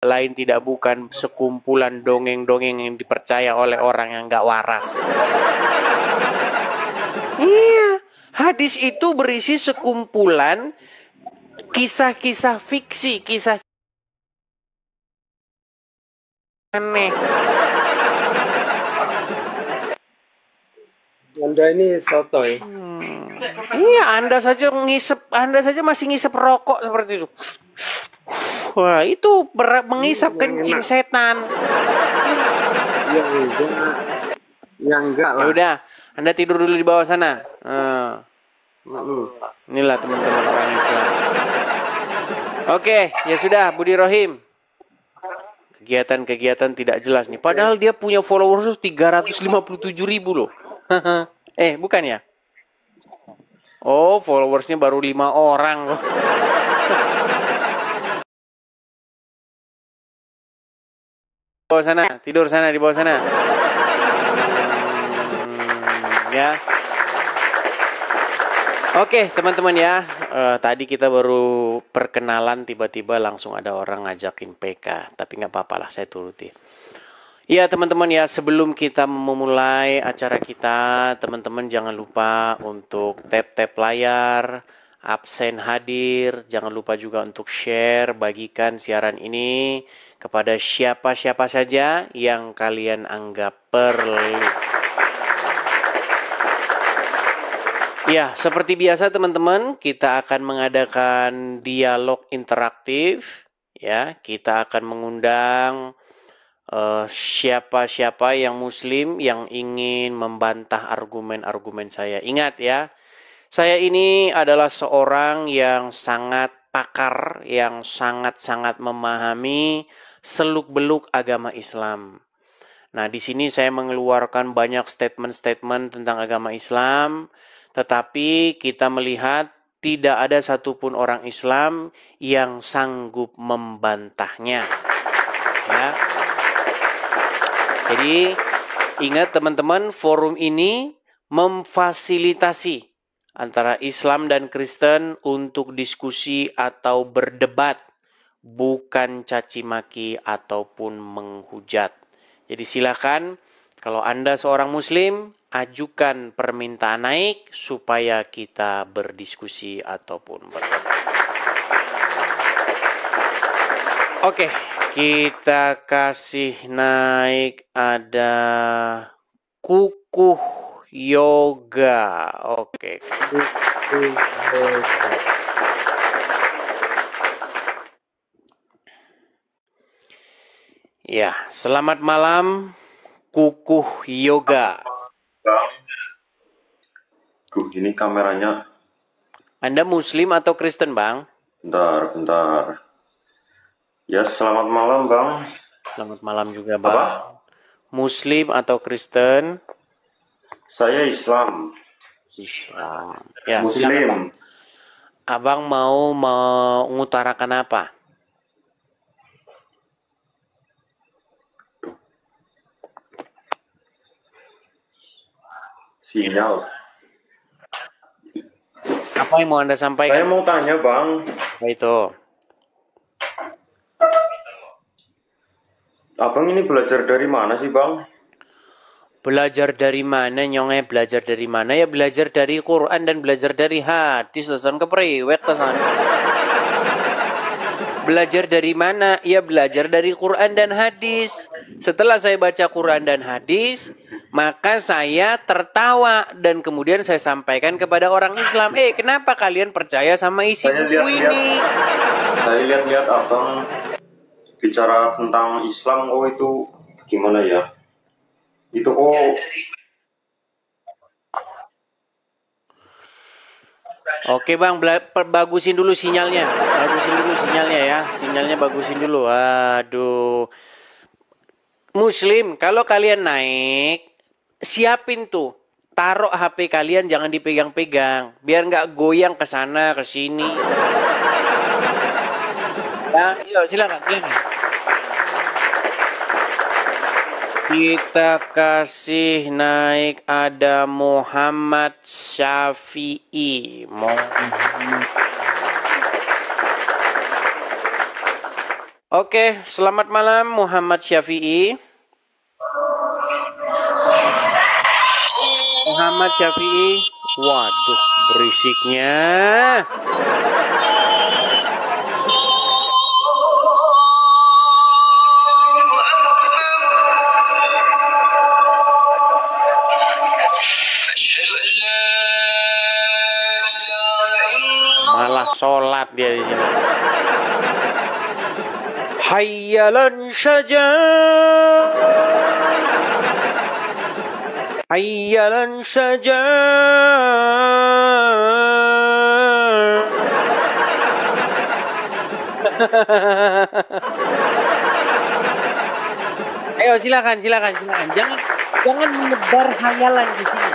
lain tidak bukan sekumpulan dongeng-dongeng yang dipercaya oleh orang yang nggak waras. Iya, hadis itu berisi sekumpulan kisah-kisah fiksi, kisah aneh. Anda ini sotoy. Iya, Anda saja masih ngisep rokok seperti itu. Wah, itu mengisap kencing setan. Ya enggak lah. Ya udah, Anda tidur dulu di bawah sana. Inilah teman-teman orang Islam. Oke, ya sudah, Budi Rohim. Kegiatan-kegiatan tidak jelas nih. Padahal dia punya followers 357.000 loh. Bukan ya? Oh, followersnya baru 5 orang loh. Bawah sana, tidur sana di bawah sana. Ya. Oke, teman-teman ya. Tadi kita baru perkenalan, tiba-tiba langsung ada orang ngajakin PK. Tapi nggak apa-apa lah, saya turuti. Iya teman-teman ya, sebelum kita memulai acara kita, teman-teman jangan lupa untuk tap-tap layar, absen hadir, jangan lupa juga untuk share, bagikan siaran ini kepada siapa-siapa saja yang kalian anggap perlu. Ya, seperti biasa teman-teman, kita akan mengadakan dialog interaktif. Ya, kita akan mengundang siapa-siapa yang muslim yang ingin membantah argumen-argumen saya. Ingat ya, saya ini adalah seorang yang sangat pakar, yang sangat-sangat memahami seluk-beluk agama Islam. Nah, di sini saya mengeluarkan banyak statement-statement tentang agama Islam, tetapi kita melihat tidak ada satupun orang Islam yang sanggup membantahnya. Ya. Jadi, ingat teman-teman, forum ini memfasilitasi antara Islam dan Kristen untuk diskusi atau berdebat, bukan caci maki ataupun menghujat. Jadi silakan, kalau Anda seorang muslim, ajukan permintaan naik supaya kita berdiskusi ataupun berdebat. Oke, kita kasih naik ada Kukuh Yoga. Oke. Ya, selamat malam Kukuh Yoga. Ini kameranya. Anda muslim atau Kristen, Bang? Bentar. Ya, selamat malam, Bang. Selamat malam juga, Bang. Apa? Muslim atau Kristen? Saya Islam. Islam. Ya, Muslim. Silakan, Abang mau mengutarakan apa? Sinyal. Apa yang mau Anda sampaikan? Saya mau tanya, Bang. Itu. Abang ini belajar dari mana sih, Bang? Belajar dari mana, nyonge? Belajar dari mana? Ya belajar dari Quran dan belajar dari hadis. Tesan kepriwet tesan. Belajar dari mana? Ya belajar dari Quran dan hadis. Setelah saya baca Quran dan hadis, maka saya tertawa dan kemudian saya sampaikan kepada orang Islam, kenapa kalian percaya sama isi buku ini? Saya lihat-lihat Abang bicara tentang Islam, itu gimana ya? Itu Oke Bang, bagusin dulu sinyalnya. Ya. Sinyalnya bagusin dulu. Aduh. Muslim, kalau kalian naik, siapin tuh. Taruh HP kalian, jangan dipegang-pegang. Biar nggak goyang ke sana, ke sini. Ya, yuk silakan. Kita kasih naik ada Muhammad Syafi'i. Oke, selamat malam Muhammad Syafi'i. Muhammad Syafi'i. Waduh, berisiknya. Malah sholat dia di sini. Hayyalan saja. Hayyalan saja. Ayo silakan. Jangan menyebar hayalan di sini.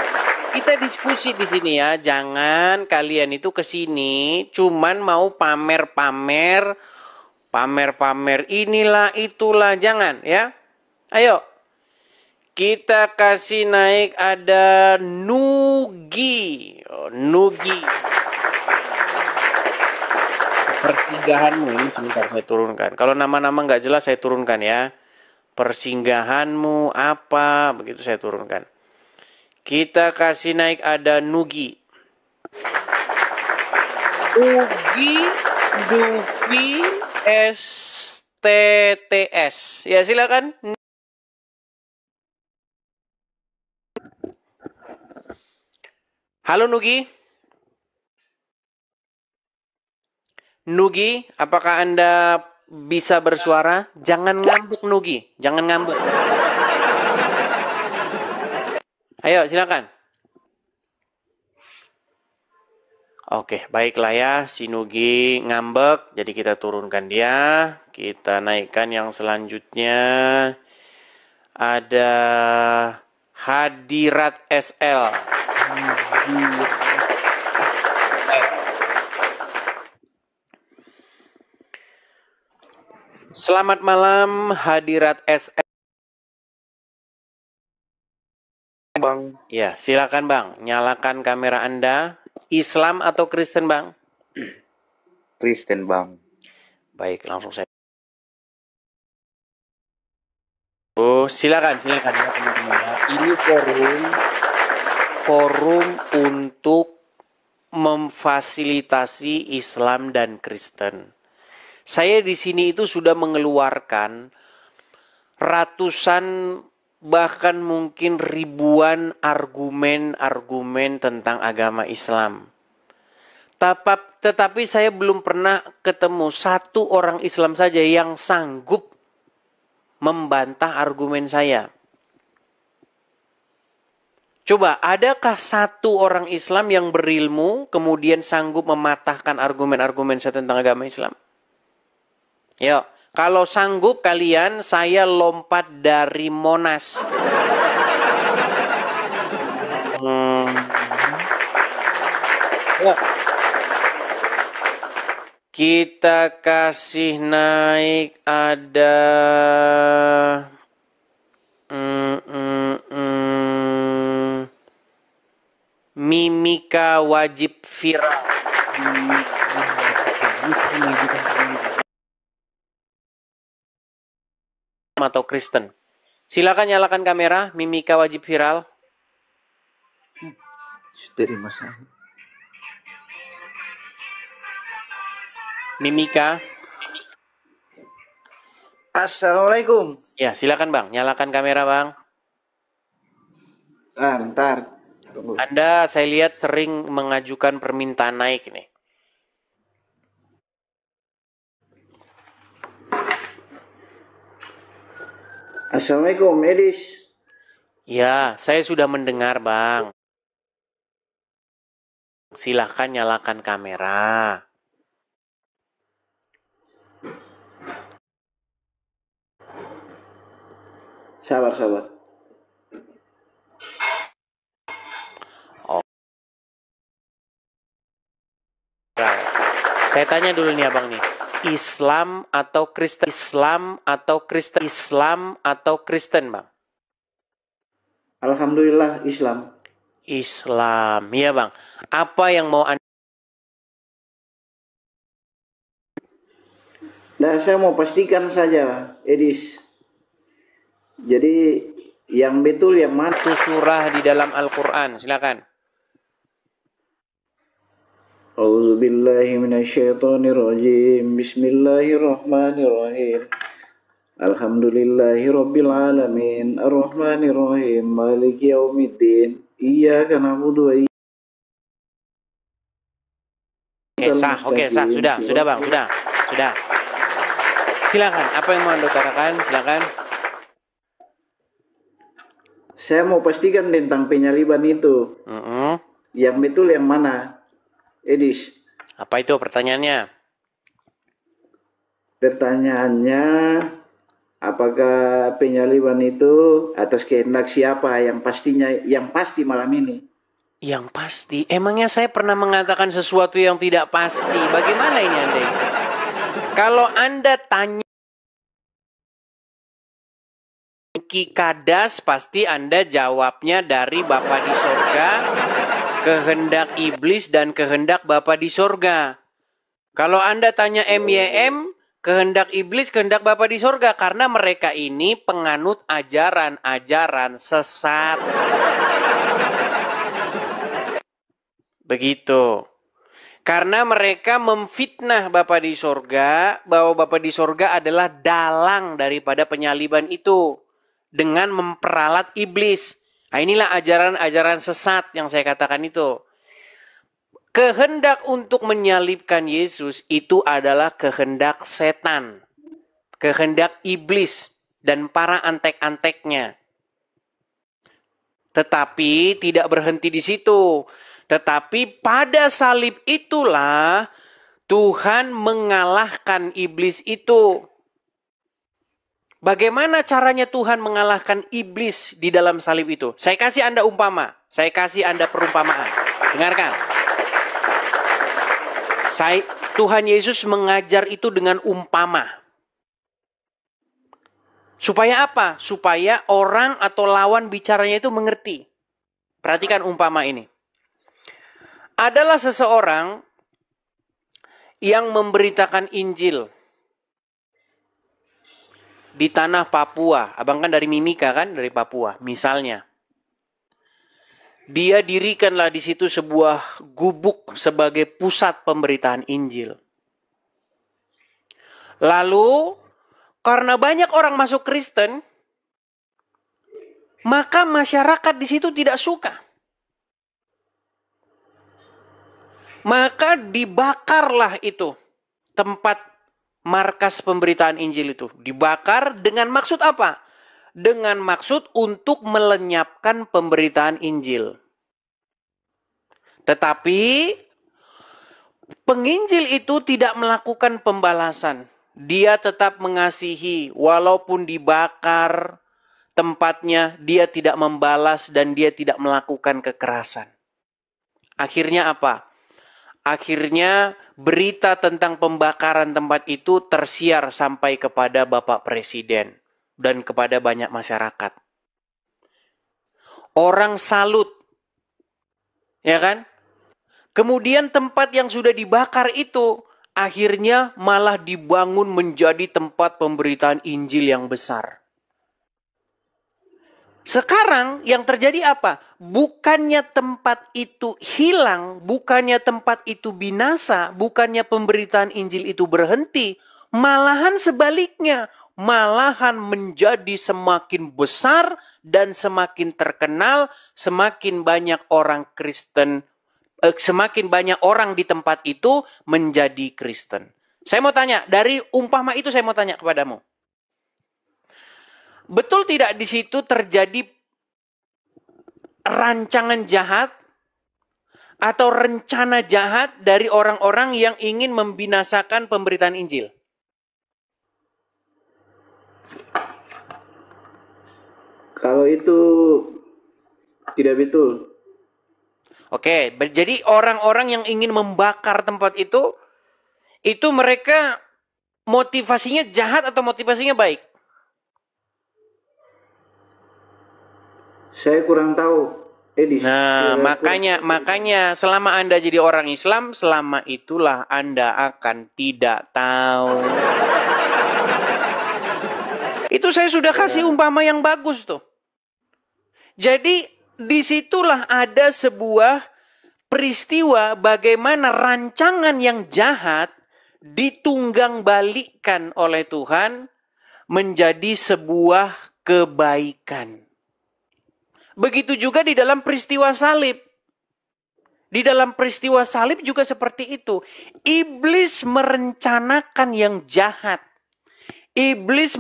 Kita diskusi di sini ya. Jangan kalian itu ke sini cuman mau pamer-pamer inilah itulah, jangan ya. Ayo. Kita kasih naik ada Nugi. Nugi. Persinggahanmu ini sebentar saya turunkan. Kalau nama-nama nggak jelas saya turunkan ya. Persinggahanmu apa, begitu saya turunkan. Kita kasih naik ada Nugi. Ugi Duvi STTS. Ya silakan. Halo Nugi. Nugi, apakah Anda bisa bersuara? Jangan ngambek Nugi, jangan ngambek. Ayo silakan. Oke, baiklah ya, si Nugi ngambek, jadi kita turunkan dia. Kita naikkan yang selanjutnya. Ada Hadirat SL. Selamat malam Hadirat SL. Bang. Ya, silakan Bang, nyalakan kamera Anda. Islam atau Kristen Bang? Kristen, Bang. Baik, langsung saya. Oh, silakan ya teman-teman ya. Ini forum untuk memfasilitasi Islam dan Kristen. Saya di sini itu sudah mengeluarkan ratusan bahkan mungkin ribuan argumen tentang agama Islam. Tetapi saya belum pernah ketemu satu orang Islam saja yang sanggup membantah argumen saya. Coba, adakah satu orang Islam yang berilmu kemudian sanggup mematahkan argumen-argumen saya tentang agama Islam? Yuk, kalau sanggup kalian, saya lompat dari Monas. Kita kasih naik ada Mimika wajib viral. Atau Kristen. Silakan nyalakan kamera, Mimika wajib viral. Dari masa. Mimika. Assalamualaikum. Ya, silakan Bang, nyalakan kamera Bang. Ntar. Tunggu. Anda saya lihat sering mengajukan permintaan naik nih. Assalamualaikum, Edis. Ya, saya sudah mendengar Bang. Silahkan nyalakan kamera. Sabar. Oh. Saya tanya dulu nih Abang nih. Islam atau Kristen? Islam atau Kristen Bang? Alhamdulillah Islam. Islam, ya Bang. Apa yang mau Anda? Nah, saya mau pastikan saja, Edis. Jadi yang betul yang mana? Itu surah di dalam Al-Quran. Silakan. A'udzubillahi minasyaitonirrajim. Bismillahirrahmanirrahim. Alhamdulillahirabbil alamin. Arrahmanirrahim. Maliki yaumiddin. Iyyaka na'budu wa iyyaka Oke, sah. Sudah, Bang. Sudah. Silakan. Apa yang mau Anda katakan? Silakan. Saya mau pastikan tentang penyaliban itu. Yang betul yang mana, Edis? Apa itu pertanyaannya? Pertanyaannya, apakah penyaliban itu atas kehendak siapa yang pasti malam ini? Yang pasti. Emangnya saya pernah mengatakan sesuatu yang tidak pasti? Bagaimana ini Anda? Kalau Anda tanya Kadas, pasti Anda jawabnya dari Bapa di sorga, kehendak iblis dan kehendak Bapa di sorga. Kalau Anda tanya MYM, kehendak iblis, kehendak Bapa di sorga. Karena mereka ini penganut ajaran-ajaran sesat. Begitu. Karena mereka memfitnah Bapa di sorga, bahwa Bapa di sorga adalah dalang daripada penyaliban itu. Dengan memperalat iblis. Nah, inilah ajaran-ajaran sesat yang saya katakan itu. Kehendak untuk menyalibkan Yesus itu adalah kehendak setan. Kehendak iblis dan para antek-anteknya. Tetapi tidak berhenti di situ. Tetapi pada salib itulah Tuhan mengalahkan iblis itu. Bagaimana caranya Tuhan mengalahkan iblis di dalam salib itu? Saya kasih Anda umpama. Saya kasih Anda perumpamaan. Dengarkan. Tuhan Yesus mengajar itu dengan umpama. Supaya apa? Supaya orang atau lawan bicaranya itu mengerti. Perhatikan umpama ini. Adalah seseorang yang memberitakan Injil di tanah Papua. Abang kan dari Mimika kan? Dari Papua. Misalnya. Dia dirikanlah di situ sebuah gubuk sebagai pusat pemberitaan Injil. Lalu, karena banyak orang masuk Kristen, maka masyarakat di situ tidak suka. Maka dibakarlah itu tempat markas pemberitaan Injil itu. Dibakar dengan maksud apa? Dengan maksud untuk melenyapkan pemberitaan Injil. Tetapi penginjil itu tidak melakukan pembalasan. Dia tetap mengasihi walaupun dibakar tempatnya, dia tidak membalas dan dia tidak melakukan kekerasan. Akhirnya apa? Akhirnya berita tentang pembakaran tempat itu tersiar sampai kepada Bapak Presiden dan kepada banyak masyarakat. Orang salut. Ya kan? Kemudian tempat yang sudah dibakar itu akhirnya malah dibangun menjadi tempat pemberitaan Injil yang besar. Sekarang yang terjadi apa? Bukannya tempat itu hilang, bukannya tempat itu binasa, bukannya pemberitaan Injil itu berhenti, malahan sebaliknya, malahan menjadi semakin besar dan semakin terkenal, semakin banyak orang Kristen, semakin banyak orang di tempat itu menjadi Kristen. Saya mau tanya, dari umpama itu saya mau tanya kepadamu. Betul tidak di situ terjadi rancangan jahat atau rencana jahat dari orang-orang yang ingin membinasakan pemberitaan Injil? Kalau itu tidak betul. Oke, jadi orang-orang yang ingin membakar tempat itu mereka motivasinya jahat atau motivasinya baik? Saya kurang tahu. Nah, makanya selama Anda jadi orang Islam, selama itulah Anda akan tidak tahu. Itu saya sudah kasih umpama yang bagus tuh. Jadi disitulah ada sebuah peristiwa bagaimana rancangan yang jahat ditunggang balikkan oleh Tuhan menjadi sebuah kebaikan. Begitu juga di dalam peristiwa salib. Di dalam peristiwa salib juga seperti itu. Iblis merencanakan yang jahat. Iblis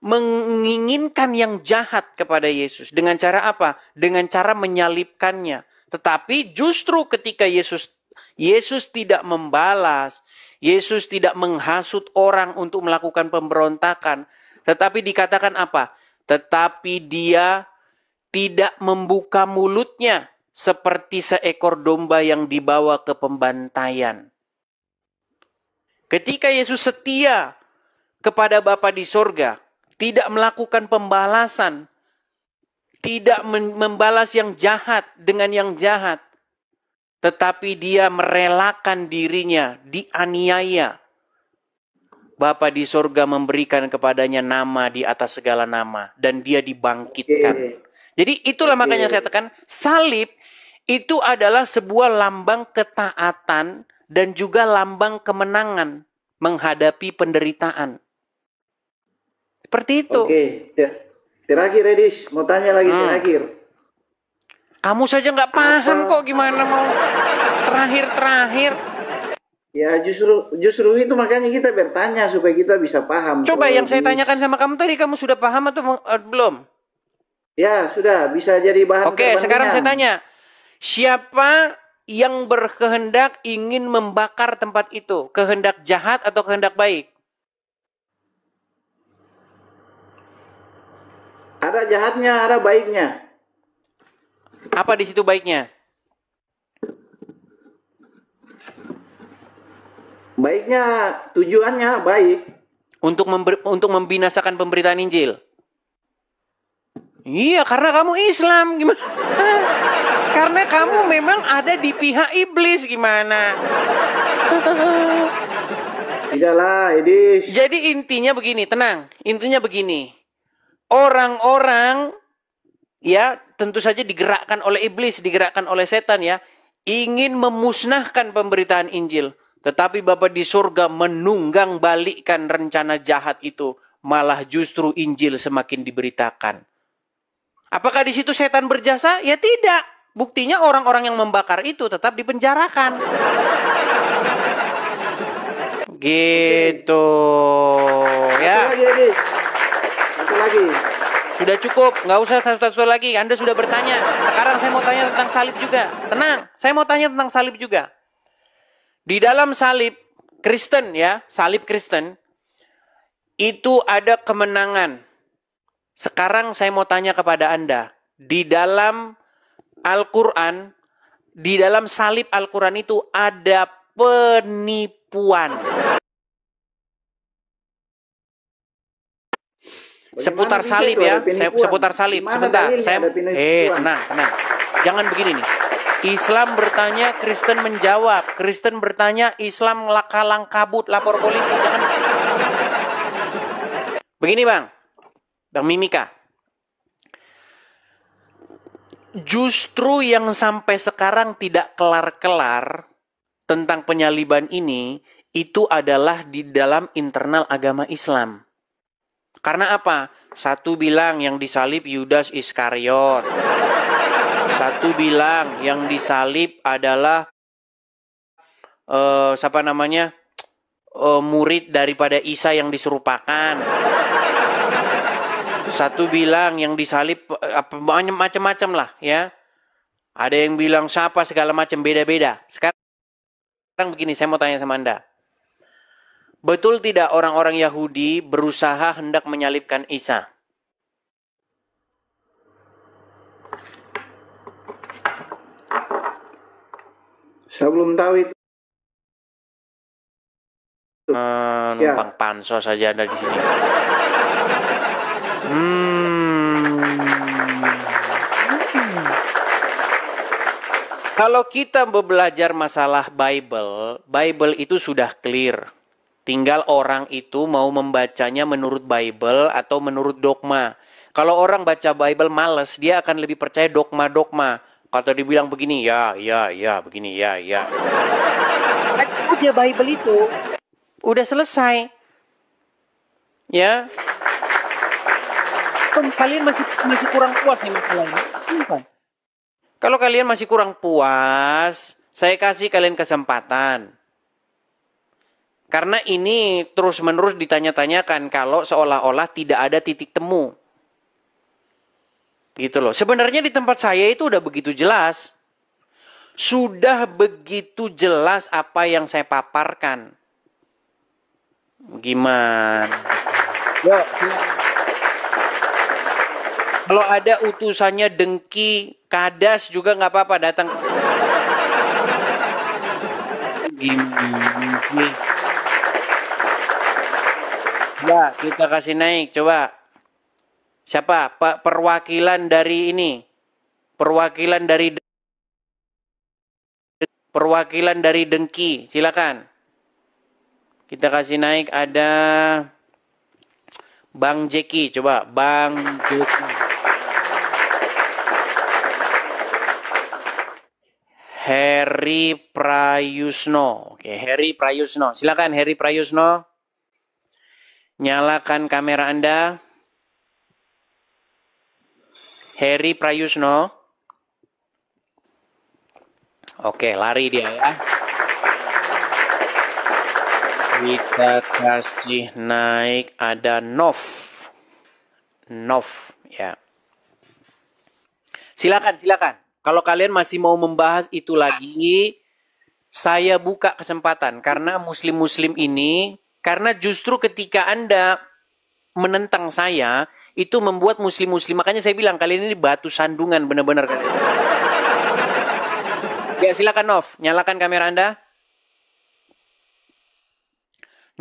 menginginkan yang jahat kepada Yesus. Dengan cara apa? Dengan cara menyalibkannya. Tetapi justru ketika Yesus tidak membalas, Yesus tidak menghasut orang untuk melakukan pemberontakan. Tetapi dikatakan apa? Tetapi dia tidak membuka mulutnya seperti seekor domba yang dibawa ke pembantaian. Ketika Yesus setia kepada Bapa di sorga, tidak melakukan pembalasan, tidak membalas yang jahat dengan yang jahat, tetapi dia merelakan dirinya dianiaya. Bapa di sorga memberikan kepadanya nama di atas segala nama, dan dia dibangkitkan. Jadi itulah makanya saya katakan salib itu adalah sebuah lambang ketaatan dan juga lambang kemenangan menghadapi penderitaan. Seperti itu. Oke, terakhir Edis, mau tanya lagi terakhir. Kamu saja nggak paham kok gimana mau terakhir. Ya justru itu makanya kita bertanya supaya kita bisa paham. Coba yang saya tanyakan sama kamu tadi, kamu sudah paham atau belum? Ya, sudah. Bisa jadi bahan. Oke, sekarang saya tanya. Siapa yang berkehendak ingin membakar tempat itu? Kehendak jahat atau kehendak baik? Ada jahatnya, ada baiknya. Apa di situ baiknya? Baiknya, tujuannya baik. Untuk membinasakan pemberitaan Injil. Iya, karena kamu Islam, gimana? Karena kamu memang ada di pihak iblis, gimana? Tidaklah, Edis. Jadi intinya begini, tenang. Intinya begini. Orang-orang, ya tentu saja digerakkan oleh iblis, digerakkan oleh setan ya, ingin memusnahkan pemberitaan Injil. Tetapi Bapa di surga menunggang balikkan rencana jahat itu. Malah justru Injil semakin diberitakan. Apakah di situ setan berjasa? Ya tidak. Buktinya orang-orang yang membakar itu tetap dipenjarakan. Gitu. Ya. Satu lagi. Sudah cukup. Nggak usah satu-satu lagi. Anda sudah bertanya. Sekarang saya mau tanya tentang salib juga. Tenang. Saya mau tanya tentang salib juga. Di dalam salib Kristen ya. Salib Kristen. Itu ada kemenangan. Sekarang saya mau tanya kepada Anda, di dalam Al-Quran, di dalam salib Al-Quran itu ada penipuan. Seputar salib ya, seputar salib. Sebentar, tenang. Jangan begini nih. Islam bertanya, Kristen menjawab. Kristen bertanya, Islam kalang kabut, lapor polisi. Jangan. Begini Bang Mimika. Justru yang sampai sekarang tidak kelar-kelar tentang penyaliban ini, itu adalah di dalam internal agama Islam. Karena apa? Satu bilang yang disalib Yudas Iskariot. Satu bilang yang disalib adalah murid daripada Isa yang diserupakan. Satu bilang yang disalib macam-macam lah ya. Ada yang bilang siapa segala macam, beda-beda. Sekarang begini, saya mau tanya sama Anda. Betul tidak orang-orang Yahudi berusaha hendak menyalibkan Isa? Saya belum tahu itu. Numpang pansos saja ada di sini. Kalau kita belajar masalah Bible, Bible itu sudah clear. Tinggal orang itu mau membacanya menurut Bible atau menurut dogma. Kalau orang baca Bible males, dia akan lebih percaya dogma-dogma. Kalau dibilang begini, ya, begini, ya. Baca aja Bible itu. Udah selesai. Ya. Kalian masih kurang puas nih masalahnya. Kalau kalian masih kurang puas, saya kasih kalian kesempatan. Karena ini terus-menerus ditanya-tanyakan kalau seolah-olah tidak ada titik temu. Gitu loh. Sebenarnya di tempat saya itu udah begitu jelas. Sudah begitu jelas apa yang saya paparkan. Gimana? Yuk. Kalau ada utusannya dengki, kadas juga nggak apa-apa, datang. Gini. Ya, kita kasih naik, coba. Siapa? Perwakilan dari ini. Perwakilan dari dengki, silakan. Kita kasih naik, ada Bang Jeki, coba. Bang Jeki. Heri Prayusno. Oke, Heri Prayusno. Silakan Heri Prayusno. Nyalakan kamera Anda. Heri Prayusno. Oke, lari dia ya. Kita kasih naik, ada Nov, ya. Silakan. Kalau kalian masih mau membahas itu lagi, saya buka kesempatan. Karena muslim-muslim ini, karena justru ketika Anda menentang saya, itu membuat muslim-muslim. Makanya saya bilang, kalian ini batu sandungan benar-benar. Ya, silakan Nov, nyalakan kamera Anda.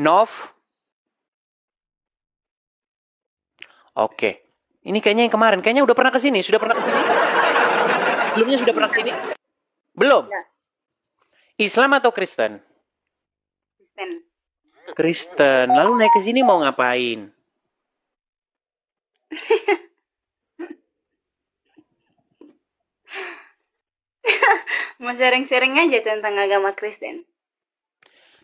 Nov. Oke. Ini kayaknya yang kemarin. Kayaknya udah pernah ke sini. Sudah pernah ke sini? Sebelumnya sudah pernah ke sini? Belum? Ya. Islam atau Kristen? Kristen. Lalu naik ke sini mau ngapain? Mau sharing-sharing aja tentang agama Kristen.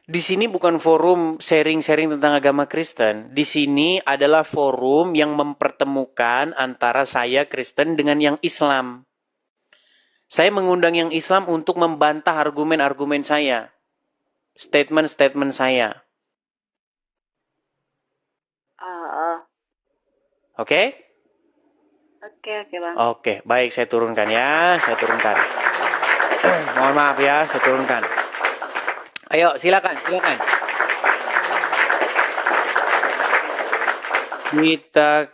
Di sini bukan forum sharing-sharing tentang agama Kristen. Di sini adalah forum yang mempertemukan antara saya Kristen dengan yang Islam. Saya mengundang yang Islam untuk membantah argumen-argumen saya. Statement-statement saya. Oke? Oke, Bang. Oke, baik, saya turunkan ya. Saya turunkan. Mohon maaf ya, saya turunkan. Ayo, silakan. Kita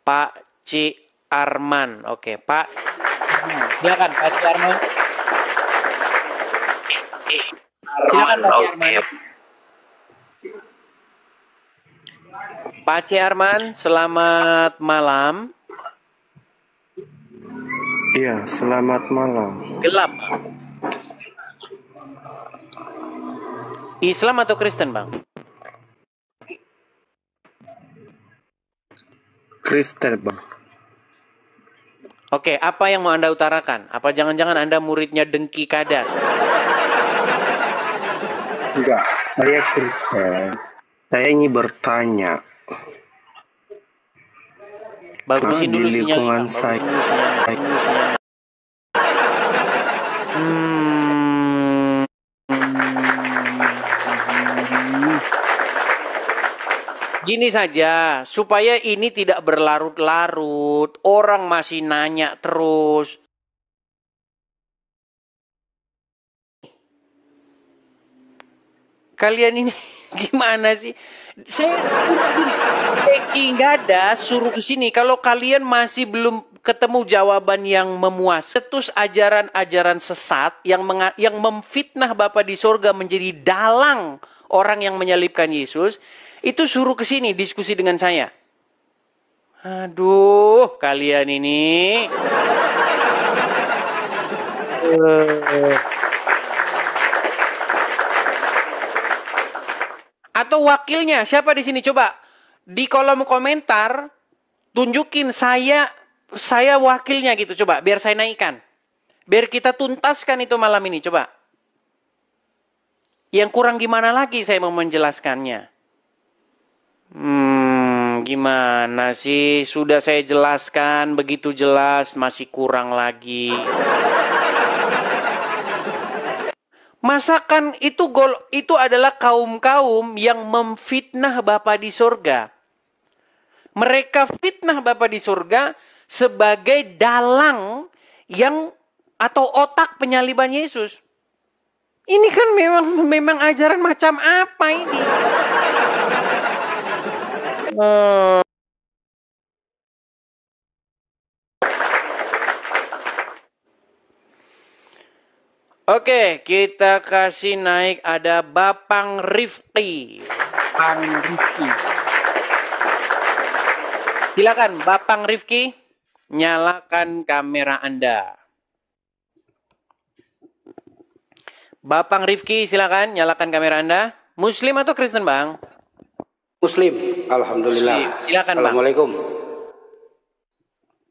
Pak C. Arman. Oke, Pak. Silakan Pak C. Arman. Silakan Pak C. Arman. Pak C. Arman, selamat malam. Iya, selamat malam. Gelap. Islam atau Kristen, Bang? Kristen, Bang. Oke, apa yang mau Anda utarakan? Apa jangan-jangan Anda muridnya Dengki Kadas? Enggak, saya Kristen. Saya ingin bertanya. Bagusin dulu di lingkungan sinyalnya. Gini saja, supaya ini tidak berlarut-larut, orang masih nanya terus. Kalian ini gimana sih? Saya Eki nggak ada, suruh ke sini. Kalau kalian masih belum ketemu jawaban yang memuaskan, terus ajaran-ajaran sesat yang memfitnah Bapa di sorga menjadi dalang orang yang menyalibkan Yesus, itu suruh ke sini diskusi dengan saya. Aduh, kalian ini. Atau wakilnya, siapa di sini? Coba di kolom komentar tunjukin saya wakilnya gitu. Coba biar saya naikkan. Biar kita tuntaskan itu malam ini. Coba. Yang kurang gimana lagi saya mau menjelaskannya? Gimana sih? Sudah saya jelaskan begitu jelas, masih kurang lagi. Masakan itu adalah kaum-kaum yang memfitnah Bapa di surga. Mereka fitnah Bapa di surga sebagai dalang atau otak penyaliban Yesus. Ini kan memang ajaran macam apa ini? Oke, kita kasih naik ada Bapang Rifki. Silakan Bapang Rifki, nyalakan kamera Anda. Bapang Rifki, silakan nyalakan kamera Anda. Muslim atau Kristen, Bang? Muslim, alhamdulillah. Muslim. Silakan, Assalamualaikum.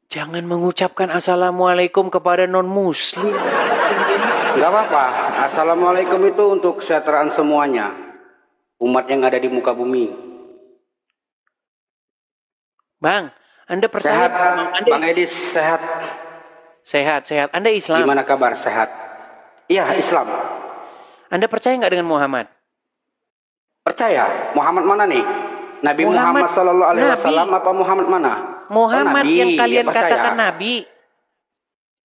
Jangan mengucapkan assalamualaikum kepada non-muslim. Enggak apa-apa. Assalamualaikum itu untuk kesejahteraan semuanya. Umat yang ada di muka bumi. Bang, Anda percaya? Sehat, Bang Edis, sehat. Sehat. Anda Islam? Gimana kabar? Sehat. Iya, Islam. Anda percaya nggak dengan Muhammad? Percaya. Muhammad mana nih? Nabi Muhammad Sallallahu Alaihi Wasallam apa Muhammad mana? Muhammad Nabi. yang kalian Ya, katakan Nabi.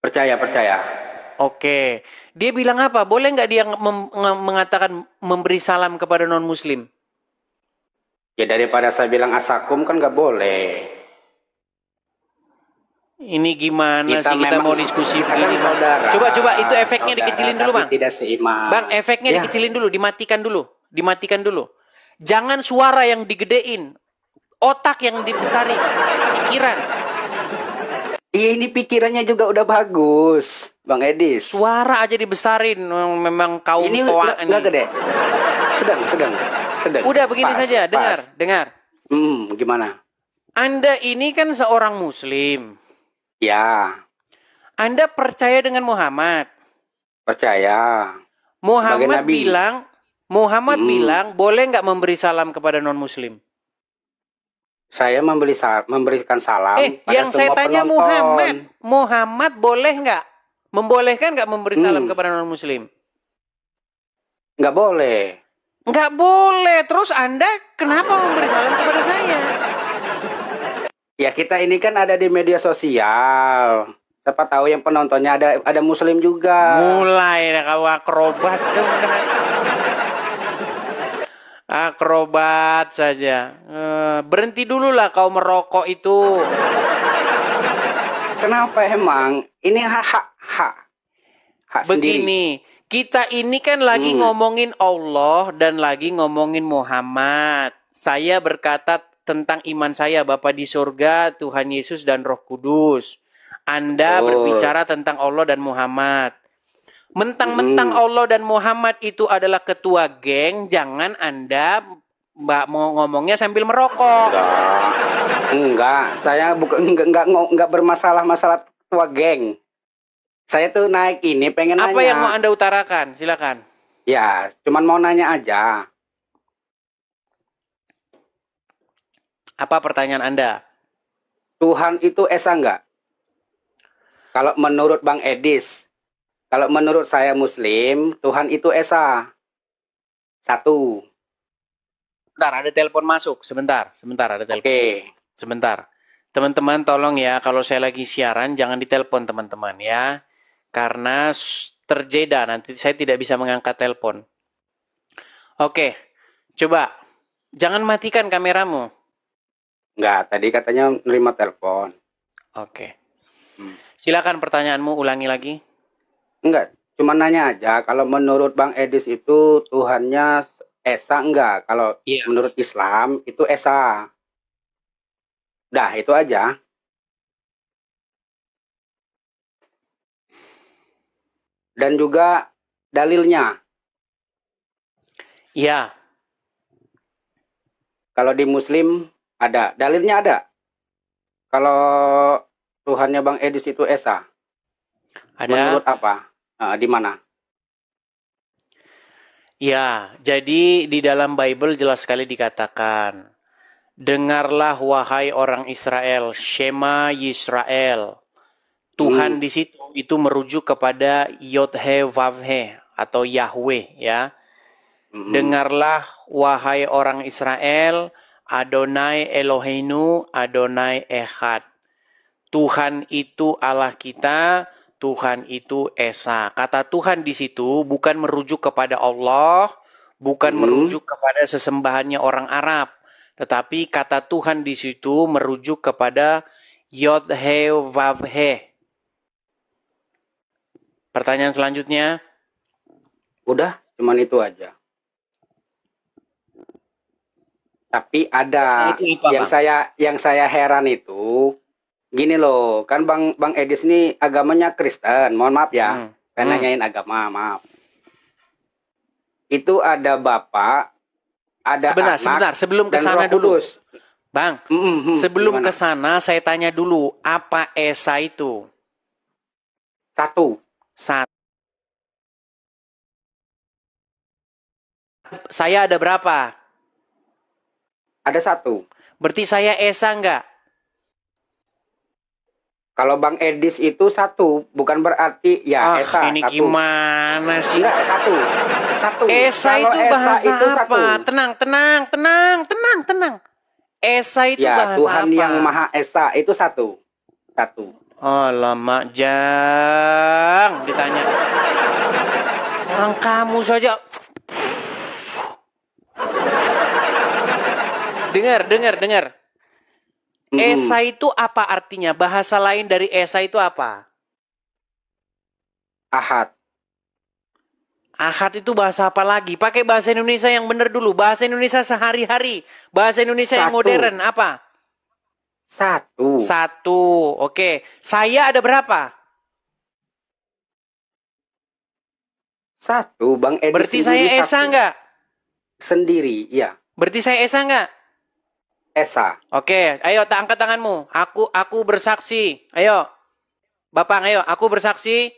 Percaya. Oke. Dia bilang apa? Boleh nggak dia mengatakan memberi salam kepada non-muslim? Ya daripada saya bilang asakum kan nggak boleh. Ini gimana Kita sih kita mau diskusi begini? Kan saudara. Coba itu efeknya dikecilin dulu, Bang. Tidak seiman. Bang, efeknya dikecilin dulu, dimatikan dulu. Jangan suara yang digedein. Otak yang dibesarin, pikiran. Iya, ini pikirannya juga udah bagus, Bang Edis. Suara aja dibesarin, memang kaum ini toa nggak gede. Sedang. Udah begini saja, dengar. Gimana? Anda ini kan seorang Muslim. Ya. Anda percaya dengan Muhammad? Percaya. Muhammad bilang boleh nggak memberi salam kepada non Muslim? Saya memberikan salam pada yang semua saya tanya penonton. Muhammad boleh nggak? Membolehkan nggak memberi salam kepada non Muslim? Nggak boleh. Nggak boleh. Terus Anda kenapa memberi salam kepada saya? Ya kita ini kan ada di media sosial. Siapa tahu yang penontonnya ada Muslim juga. Mulai kau akrobat. Akrobat saja. Berhenti dulu lah kau merokok itu. Kenapa emang? Ini hak begini. sendiri. Kita ini kan lagi ngomongin Allah dan lagi ngomongin Muhammad. Saya berkata tentang iman saya, Bapa di surga, Tuhan Yesus dan Roh Kudus. Anda berbicara tentang Allah dan Muhammad. Mentang-mentang Allah dan Muhammad itu adalah ketua geng, jangan Anda mau ngomongnya sambil merokok. Enggak. Saya enggak bermasalah ketua geng. Saya tuh naik ini pengen nanya. Apa yang mau Anda utarakan? Silakan. Ya, cuman mau nanya aja. Apa pertanyaan Anda? Tuhan itu esa enggak? Kalau menurut Bang Edis, kalau menurut saya Muslim, Tuhan itu esa. Satu. Sebentar, ada telepon masuk. Sebentar ada telepon. Oke. Sebentar. Teman-teman tolong ya, kalau saya lagi siaran jangan ditelepon teman-teman ya. Karena terjeda, nanti saya tidak bisa mengangkat telepon. Oke, coba. Jangan matikan kameramu. Enggak, tadi katanya nerima telepon. Oke. Silakan pertanyaanmu, ulangi lagi. Enggak, cuma nanya aja. Kalau menurut Bang Edis itu Tuhannya esa enggak? Kalau menurut Islam itu esa. Dah, itu aja. Dan juga dalilnya. Ya. Kalau di Muslim ada. Dalilnya ada. Kalau Tuhannya Bang Edis itu Esa. Ada. Menurut apa? Di mana? Ya, jadi di dalam Bible jelas sekali dikatakan, dengarlah wahai orang Israel, Shema Yisrael. Tuhan di situ itu merujuk kepada Yod-He Vav-He atau Yahweh ya. Dengarlah wahai orang Israel, Adonai Eloheinu, Adonai Echad. Tuhan itu Allah kita, Tuhan itu Esa. Kata Tuhan di situ bukan merujuk kepada Allah, bukan merujuk kepada sesembahannya orang Arab, tetapi kata Tuhan di situ merujuk kepada Yod-He Vav-He. Pertanyaan selanjutnya. Udah, cuman itu aja. Tapi ada yang saya heran itu, gini loh, kan Bang Edis ini agamanya Kristen. Mohon maaf ya, saya nanyain agama, maaf. Itu ada bapak, ada anak, sebentar, sebelum ke sana dulu. Bang, sebelum ke sana saya tanya dulu, apa Esa itu? Satu. Saya ada berapa? Ada satu. Berarti saya Esa enggak? Kalau Bang Edis itu satu, bukan berarti ya Esa. Ini satu. Gimana sih? Enggak, satu. Esa kalau itu Esa bahasa itu apa? satu. Tenang. Esa itu ya, bahasa Tuhan apa? yang Maha Esa itu satu. Oh lama Jang ditanya. Orang kamu saja. Dengar. Esa itu apa artinya? Bahasa lain dari Esa itu apa? Ahad. Ahad itu bahasa apa lagi? Pakai bahasa Indonesia yang benar dulu. Bahasa Indonesia sehari-hari. Bahasa Indonesia yang modern apa? Satu. Oke. Saya ada berapa? Satu. Bang Edis. Berarti saya Esa enggak? Sendiri, iya. Berarti saya Esa enggak? Esa. Oke, ayo angkat tanganmu. Aku bersaksi. Ayo. Bapak, ayo. Aku bersaksi.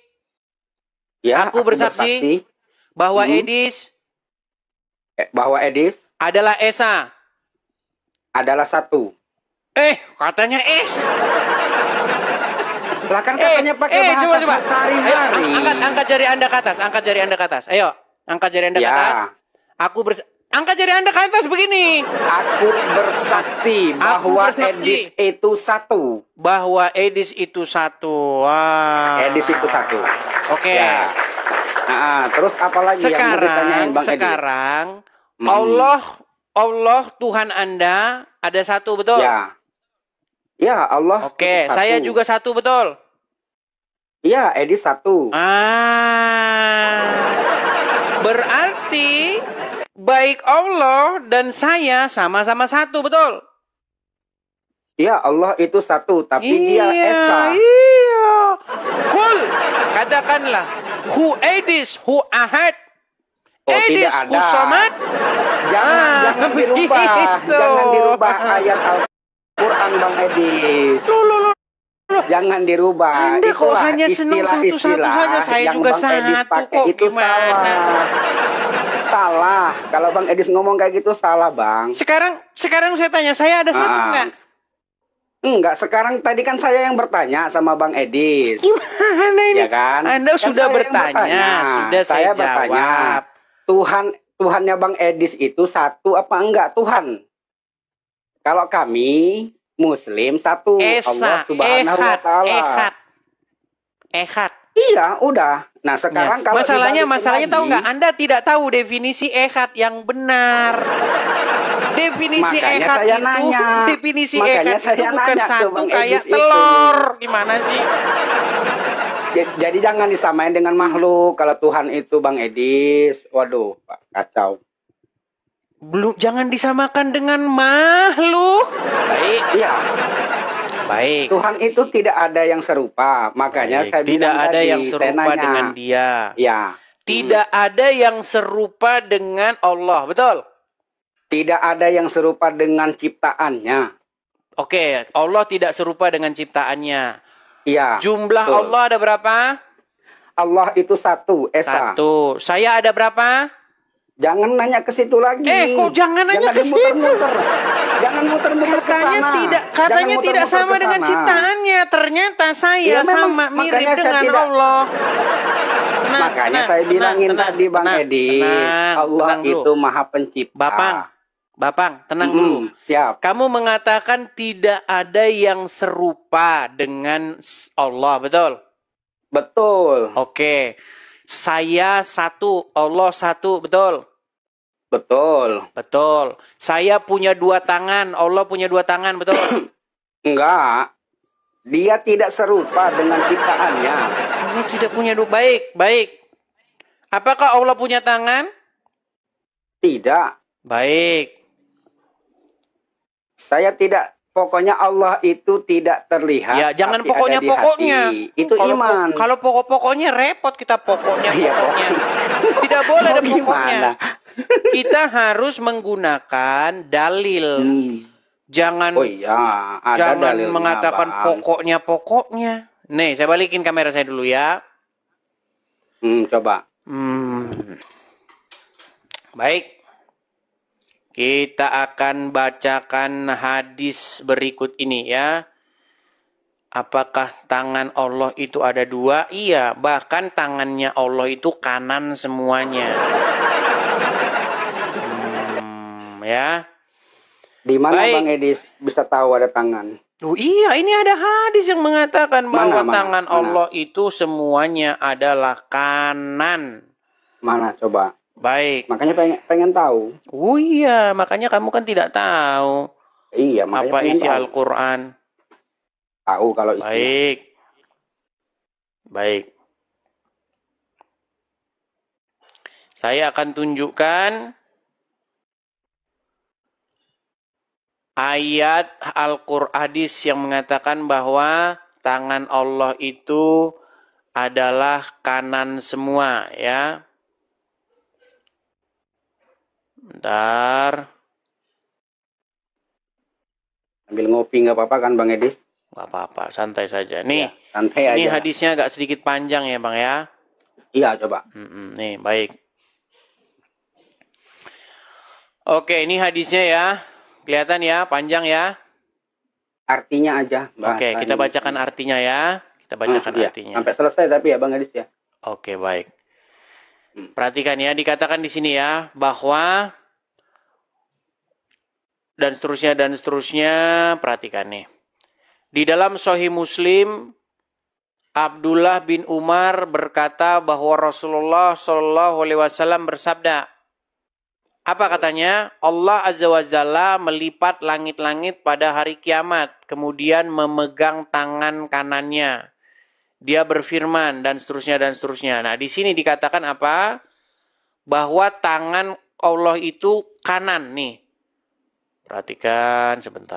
Ya, aku bersaksi bahwa Edis adalah Esa. Adalah satu. Katanya Esa. Lah kan katanya pakai bahasa coba. sehari-hari. Angkat jari Anda ke atas. Ayo, angkat jari Anda ke atas. Angkat jari Anda ke atas begini. Aku bersaksi bahwa Edis itu satu. Bahwa Edis itu satu. Wah. Edis itu satu. Oke. Ya. Nah, terus apa lagi yang mau ditanyain Bang Edis? Sekarang Allah Tuhan Anda ada satu, betul? Ya. Ya, Allah. Oke, saya juga satu, betul? Iya, Edis satu. Berarti baik Allah dan saya sama-sama satu, betul? Iya, Allah itu satu, tapi dia Esa. Iya. Kul, katakanlah, hu Edis, hu Ahad. Edis, hu Samad. Jangan dirubah. Jangan dirubah ayat Al-Quran, Bang Edis. Jangan dirubah. Anda kok hanya senang satu-satu saja, saya yang juga Bang Edis satu pakai kok, itu gimana? Salah. Kalau Bang Edis ngomong kayak gitu salah, Bang. Sekarang saya tanya, saya ada satu enggak? Enggak, sekarang tadi kan saya yang bertanya sama Bang Edis. Gimana ini? Ya kan? Anda kan sudah bertanya, sudah saya jawab. Tuhannya Bang Edis itu satu apa enggak Tuhan? Kalau kami Muslim satu, Esa, Allah Subhanahu wa taala. Ehad. Iya, udah. Nah, sekarang kalau masalahnya tahu nggak? Anda tidak tahu definisi ehad yang benar. Definisi ehad itu, definisi ehad itu bukan satu kayak telur. Gimana sih? Jadi jangan disamain dengan makhluk. Kalau Tuhan itu Bang Edis, waduh, Pak, kacau. Belum, jangan disamakan dengan makhluk. Baik. Iya. Baik. Tuhan itu tidak ada yang serupa. Makanya Baik. saya Tidak bilang ada tadi, yang saya serupa nanya. dengan dia. Ya. Tidak ada yang serupa dengan Allah. Betul? Tidak ada yang serupa dengan ciptaannya. Oke, Allah tidak serupa dengan ciptaannya. Iya. Jumlah betul. Allah ada berapa? Allah itu satu, Esa. Satu. Saya ada berapa? Jangan nanya ke situ lagi. Kok jangan nanya ke situ? Muter-muter. Jangan muter-muter ke Katanya sana. tidak, Jangan katanya tidak muter-muter sama ke dengan sana. ciptaannya. Ternyata saya Iya, memang, sama mirip makanya saya dengan tidak- Allah. Makanya saya bilangin tadi Bang Edi, Allah tenang dulu. itu Maha Pencipta. Bapang, tenang dulu. Siap. Kamu mengatakan tidak ada yang serupa dengan Allah, betul? Betul. Oke. Saya satu, Allah satu, betul? Betul. Betul. Saya punya dua tangan, Allah punya dua tangan, betul? Enggak. Dia tidak serupa dengan ciptaannya. Allah tidak punya dua. Baik. Apakah Allah punya tangan? Tidak. Baik. Saya tidak. Pokoknya Allah itu tidak terlihat. Ya, jangan tapi pokoknya ada di pokoknya. hati. Itu iman. Kalau pokoknya repot kita pokoknya. Iya, Tidak boleh ada Mau pokoknya. gimana? Kita harus menggunakan dalil. Jangan Oh iya, ada jangan dalilnya, mengatakan Bang. pokoknya. Nih, saya balikin kamera saya dulu ya. Coba. Baik. Kita akan bacakan hadis berikut ini ya. Apakah tangan Allah itu ada dua? Iya, bahkan tangannya Allah itu kanan semuanya. Ya. Di mana Baik. Bang Edi bisa tahu ada tangan? Oh iya, ini ada hadis yang mengatakan bahwa Mana? tangan Allah itu semuanya adalah kanan. Mana coba? Baik. Makanya pengen tahu. Oh iya, makanya kamu kan tidak tahu Iya, makanya apa pengen isi tahu. Al-Quran. Tahu kalau isinya. Baik. Saya akan tunjukkan ayat Al-Quran hadis yang mengatakan bahwa tangan Allah itu adalah kanan semua ya. Bentar. Ambil ngopi nggak apa-apa kan Bang Edis? Nggak apa-apa, santai saja. Nih, Ya, santai ini aja. hadisnya agak sedikit panjang ya Bang ya. Iya, coba. Nih, baik. Oke, ini hadisnya ya. Kelihatan ya, panjang ya. Artinya aja. Oke, kita bacakan artinya ya. Kita bacakan iya. artinya. Sampai selesai tapi ya Bang Edis ya. Oke, baik. Perhatikan ya, dikatakan di sini ya, bahwa dan seterusnya, perhatikan nih. Di dalam Sahih Muslim, Abdullah bin Umar berkata bahwa Rasulullah Shallallahu Alaihi Wasallam bersabda, apa katanya? Allah Azza wa Jalla melipat langit-langit pada hari kiamat, kemudian memegang tangan kanannya. Dia berfirman dan seterusnya. Nah, di sini dikatakan apa? Bahwa tangan Allah itu kanan nih. Perhatikan sebentar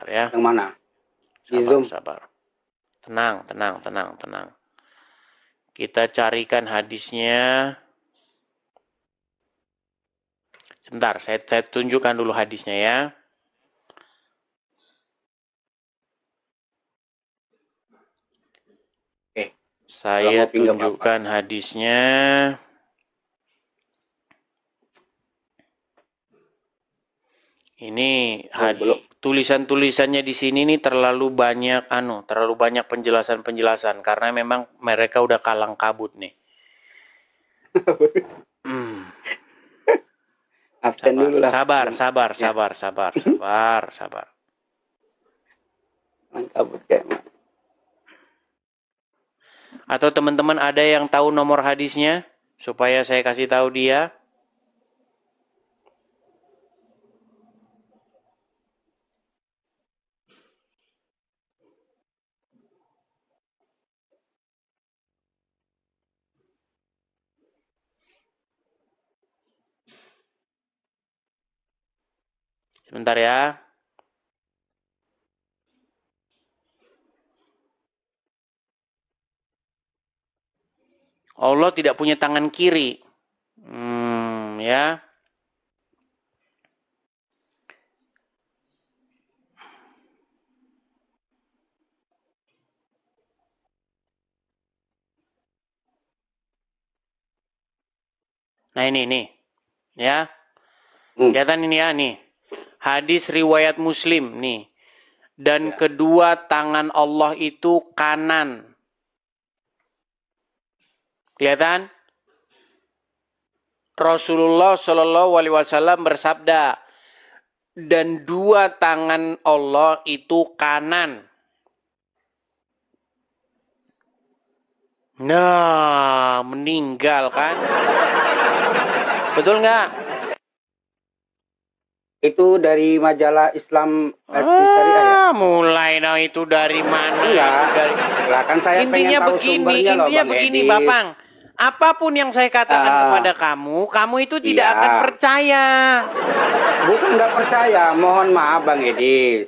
ya. Yang mana? Di Zoom. Sabar. Tenang. Kita carikan hadisnya. Sebentar, saya tunjukkan dulu hadisnya ya. Oke. Saya tunjukkan hadisnya. Ini tulisan-tulisannya di sini nih terlalu banyak penjelasan karena memang mereka udah kalang kabut nih. Absen dulu lah. Sabar. Kabut kayak. Atau teman-teman ada yang tahu nomor hadisnya supaya saya kasih tahu dia? Bentar ya. Allah tidak punya tangan kiri. Ya. Nah ini nih. Ya. Kelihatan ini ya nih. Hadis riwayat Muslim nih. Dan kedua tangan Allah itu kanan. Kelihatan? Rasulullah Shallallahu Alaihi Wasallam bersabda, dan dua tangan Allah itu kanan. Nah, meninggal kan? Betul nggak? Itu dari majalah Islam Syariah ya? Mulai nah itu dari mana? Iya. Dari... Lah kan saya intinya pengen tahu begini, sumbernya loh, intinya Bang begini, Edis. Bapang. Apapun yang saya katakan kepada kamu itu tidak akan percaya. Bukan nggak percaya, mohon maaf Bang Edis.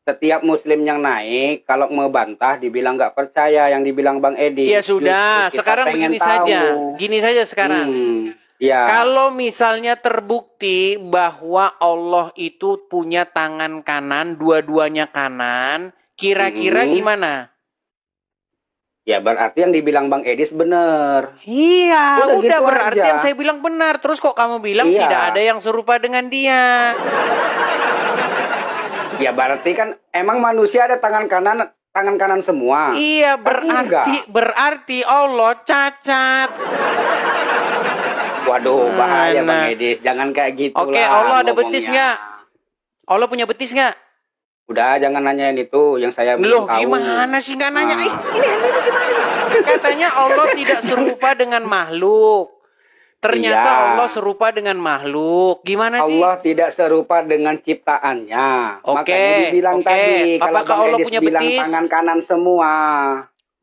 Setiap muslim yang naik, kalau membantah dibilang nggak percaya, yang dibilang Bang Edis. Ya sudah, Kita sekarang pengen begini tahu. saja. Gini saja sekarang. Ya. Kalau misalnya terbukti bahwa Allah itu punya tangan kanan, dua-duanya kanan, kira-kira gimana? Ya berarti yang dibilang Bang Edis benar. Iya, udah gitu berarti aja. yang saya bilang benar. Terus kok kamu bilang Iya. tidak ada yang serupa dengan dia? Ya berarti kan emang manusia ada tangan kanan semua. Iya, berarti Allah cacat. Waduh, bahaya Bang Edis. Jangan kayak gitu lah. Oke, Allah ada ngomongnya. betis nggak? Allah punya betis nggak? Udah, jangan nanyain itu yang saya Loh, belum tahu. gimana sih nggak nanya? Ini gimana sih? Katanya Allah tidak serupa dengan makhluk. Ternyata Iya. Allah serupa dengan makhluk. Gimana sih? Allah tidak serupa dengan ciptaannya. Oke, Makanya dibilang oke. tadi, kalau Apakah Bang Allah Edis punya bilang betis? tangan kanan semua.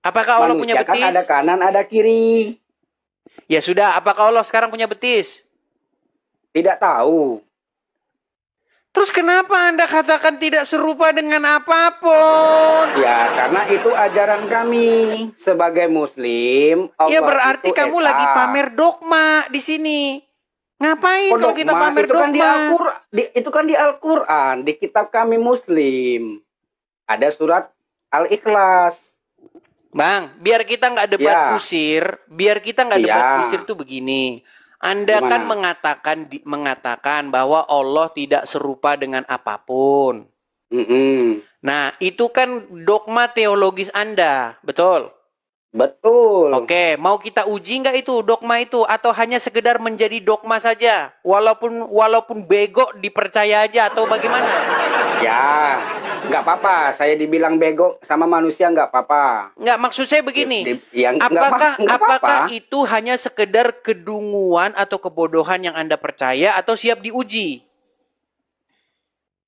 Apakah Allah punya Manusia kan betis? ada kanan, ada kiri. Ya sudah, apakah Allah sekarang punya betis? Tidak tahu. Terus kenapa Anda katakan tidak serupa dengan apapun? Ya, karena itu ajaran kami sebagai Muslim. Allah Ya berarti itu kamu esa. lagi pamer dogma di sini. Ngapain kalau kita Dogma, pamer itu kan dogma? itu kan di Al-Quran, di kitab kami Muslim. Ada surat Al-Ikhlas. Bang, biar kita nggak debat Ya. kusir, biar kita nggak debat Ya. kusir tuh begini. Anda Gimana? kan mengatakan bahwa Allah tidak serupa dengan apapun. Nah, itu kan dogma teologis Anda, betul? Betul. Oke, mau kita uji nggak itu dogma itu atau hanya sekedar menjadi dogma saja, walaupun bego dipercaya aja atau bagaimana? Ya, nggak apa-apa. Saya dibilang bego sama manusia nggak apa-apa. Nggak, maksud saya begini. Nggak Apakah apa-apa. itu hanya sekedar kedunguan atau kebodohan yang Anda percaya atau siap diuji?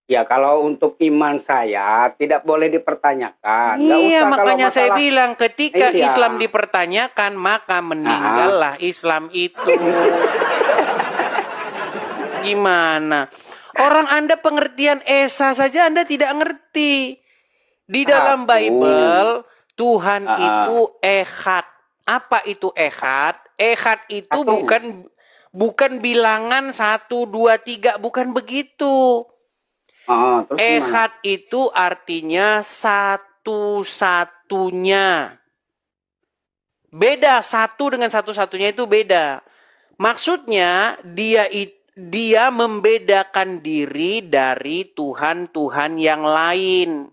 Ya kalau untuk iman saya tidak boleh dipertanyakan. Nggak Iya, usah makanya kalau saya masalah- bilang ketika Iya. Islam dipertanyakan maka meninggallah Islam itu. Gimana? Orang Anda pengertian Esa saja Anda tidak ngerti. Di dalam Bible Tuhan itu Ehad. Apa itu Ehad? Ehad itu bukan bilangan 1, 2, 3, bukan begitu. Terus gimana? Ehad itu artinya satu-satunya. Beda, satu dengan satu-satunya itu beda. Maksudnya dia membedakan diri dari Tuhan-Tuhan yang lain.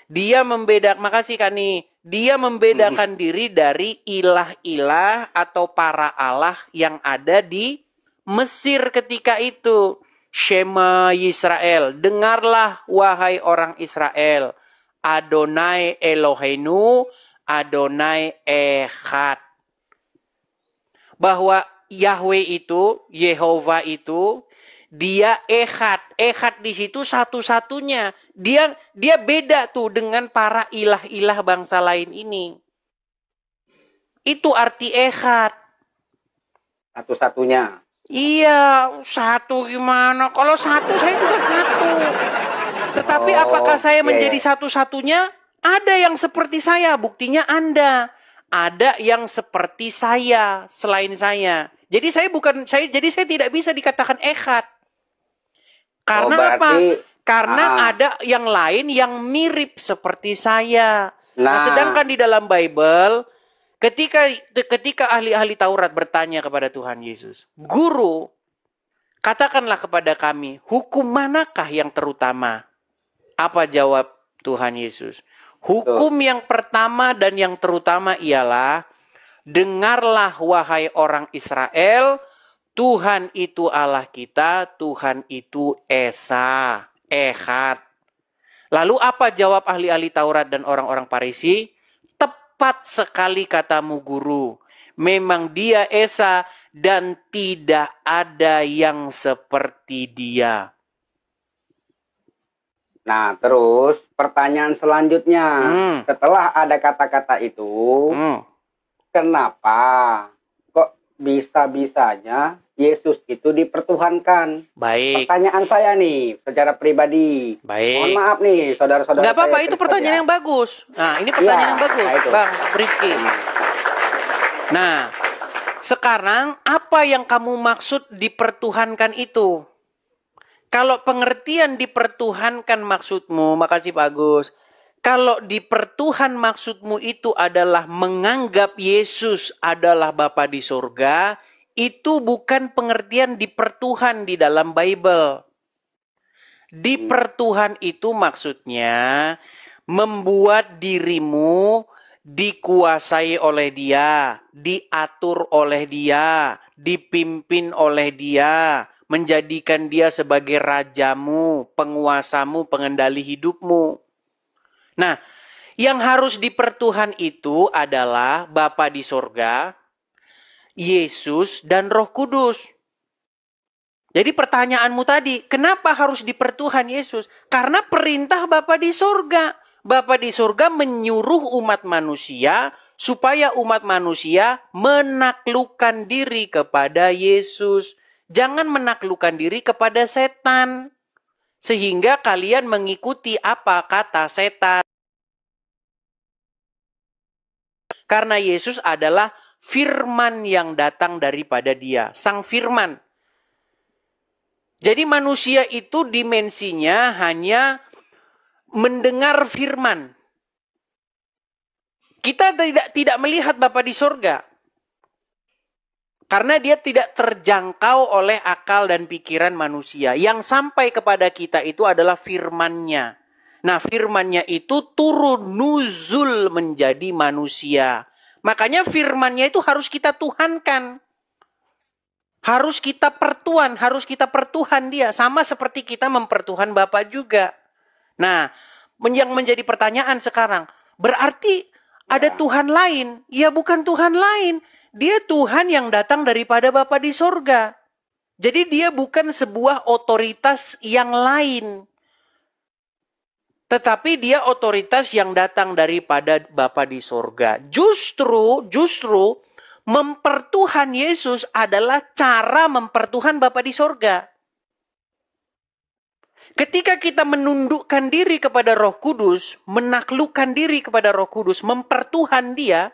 Dia membedakan, makasih Kani. Dia membedakan diri dari ilah-ilah atau para Allah yang ada di Mesir ketika itu. Shema Yisrael, dengarlah wahai orang Israel. Adonai Eloheinu, Adonai Ehad. Bahwa Yahweh itu, Yehova itu, dia Ehad. Ehad di situ satu-satunya. Dia beda tuh dengan para ilah-ilah bangsa lain ini. Itu arti Ehad. Satu-satunya. Iya, satu gimana? Kalau satu saya juga satu. Tetapi apakah saya menjadi satu-satunya? Ada yang seperti saya, buktinya Anda. Ada yang seperti saya selain saya. Jadi saya tidak bisa dikatakan echad. Karena apa? Karena ada yang lain yang mirip seperti saya. Nah, sedangkan di dalam Bible ketika ahli-ahli Taurat bertanya kepada Tuhan Yesus, "Guru, katakanlah kepada kami, hukum manakah yang terutama?" Apa jawab Tuhan Yesus? Hukum yang pertama dan yang terutama ialah, dengarlah wahai orang Israel, Tuhan itu Allah kita, Tuhan itu Esa, Echad. Lalu apa jawab ahli-ahli Taurat dan orang-orang Farisi? Tepat sekali katamu guru. Memang dia Esa dan tidak ada yang seperti dia. Nah, terus pertanyaan selanjutnya. Setelah ada kata-kata itu, kenapa kok bisa-bisanya Yesus itu dipertuhankan? Baik. Pertanyaan saya nih, secara pribadi. Baik. Mohon maaf nih, saudara-saudara. Nggak apa-apa, itu pertanyaan yang bagus. Nah, ini pertanyaan yang bagus, Bang Rifki. Nah, sekarang apa yang kamu maksud dipertuhankan itu? Kalau pengertian dipertuhankan maksudmu, makasih Pak Agus. Kalau dipertuhan maksudmu itu adalah menganggap Yesus adalah Bapa di surga, itu bukan pengertian dipertuhan di dalam Bible. Dipertuhan itu maksudnya membuat dirimu dikuasai oleh Dia, diatur oleh Dia, dipimpin oleh Dia, menjadikan Dia sebagai rajamu, penguasamu, pengendali hidupmu. Nah, yang harus dipertuhan itu adalah Bapa di sorga, Yesus, dan Roh Kudus. Jadi pertanyaanmu tadi, kenapa harus dipertuhan Yesus? Karena perintah Bapa di sorga. Bapa di sorga menyuruh umat manusia supaya umat manusia menaklukkan diri kepada Yesus. Jangan menaklukkan diri kepada setan. Sehingga kalian mengikuti apa kata setan. Karena Yesus adalah firman yang datang daripada Dia. Sang firman. Jadi manusia itu dimensinya hanya mendengar firman. Kita tidak melihat Bapa di sorga. Karena Dia tidak terjangkau oleh akal dan pikiran manusia. Yang sampai kepada kita itu adalah firman-Nya. Nah, firman-Nya itu turun nuzul menjadi manusia. Makanya firman-Nya itu harus kita tuhankan. Harus kita pertuhan Dia. Sama seperti kita mempertuhan Bapa juga. Nah, yang menjadi pertanyaan sekarang, berarti ada Tuhan lain? Ya, bukan Tuhan lain. Dia Tuhan yang datang daripada Bapa di sorga. Jadi Dia bukan sebuah otoritas yang lain. Tetapi Dia otoritas yang datang daripada Bapa di sorga. Justru mempertuhan Yesus adalah cara mempertuhan Bapa di sorga. Ketika kita menundukkan diri kepada Roh Kudus, menaklukkan diri kepada Roh Kudus, mempertuhan Dia,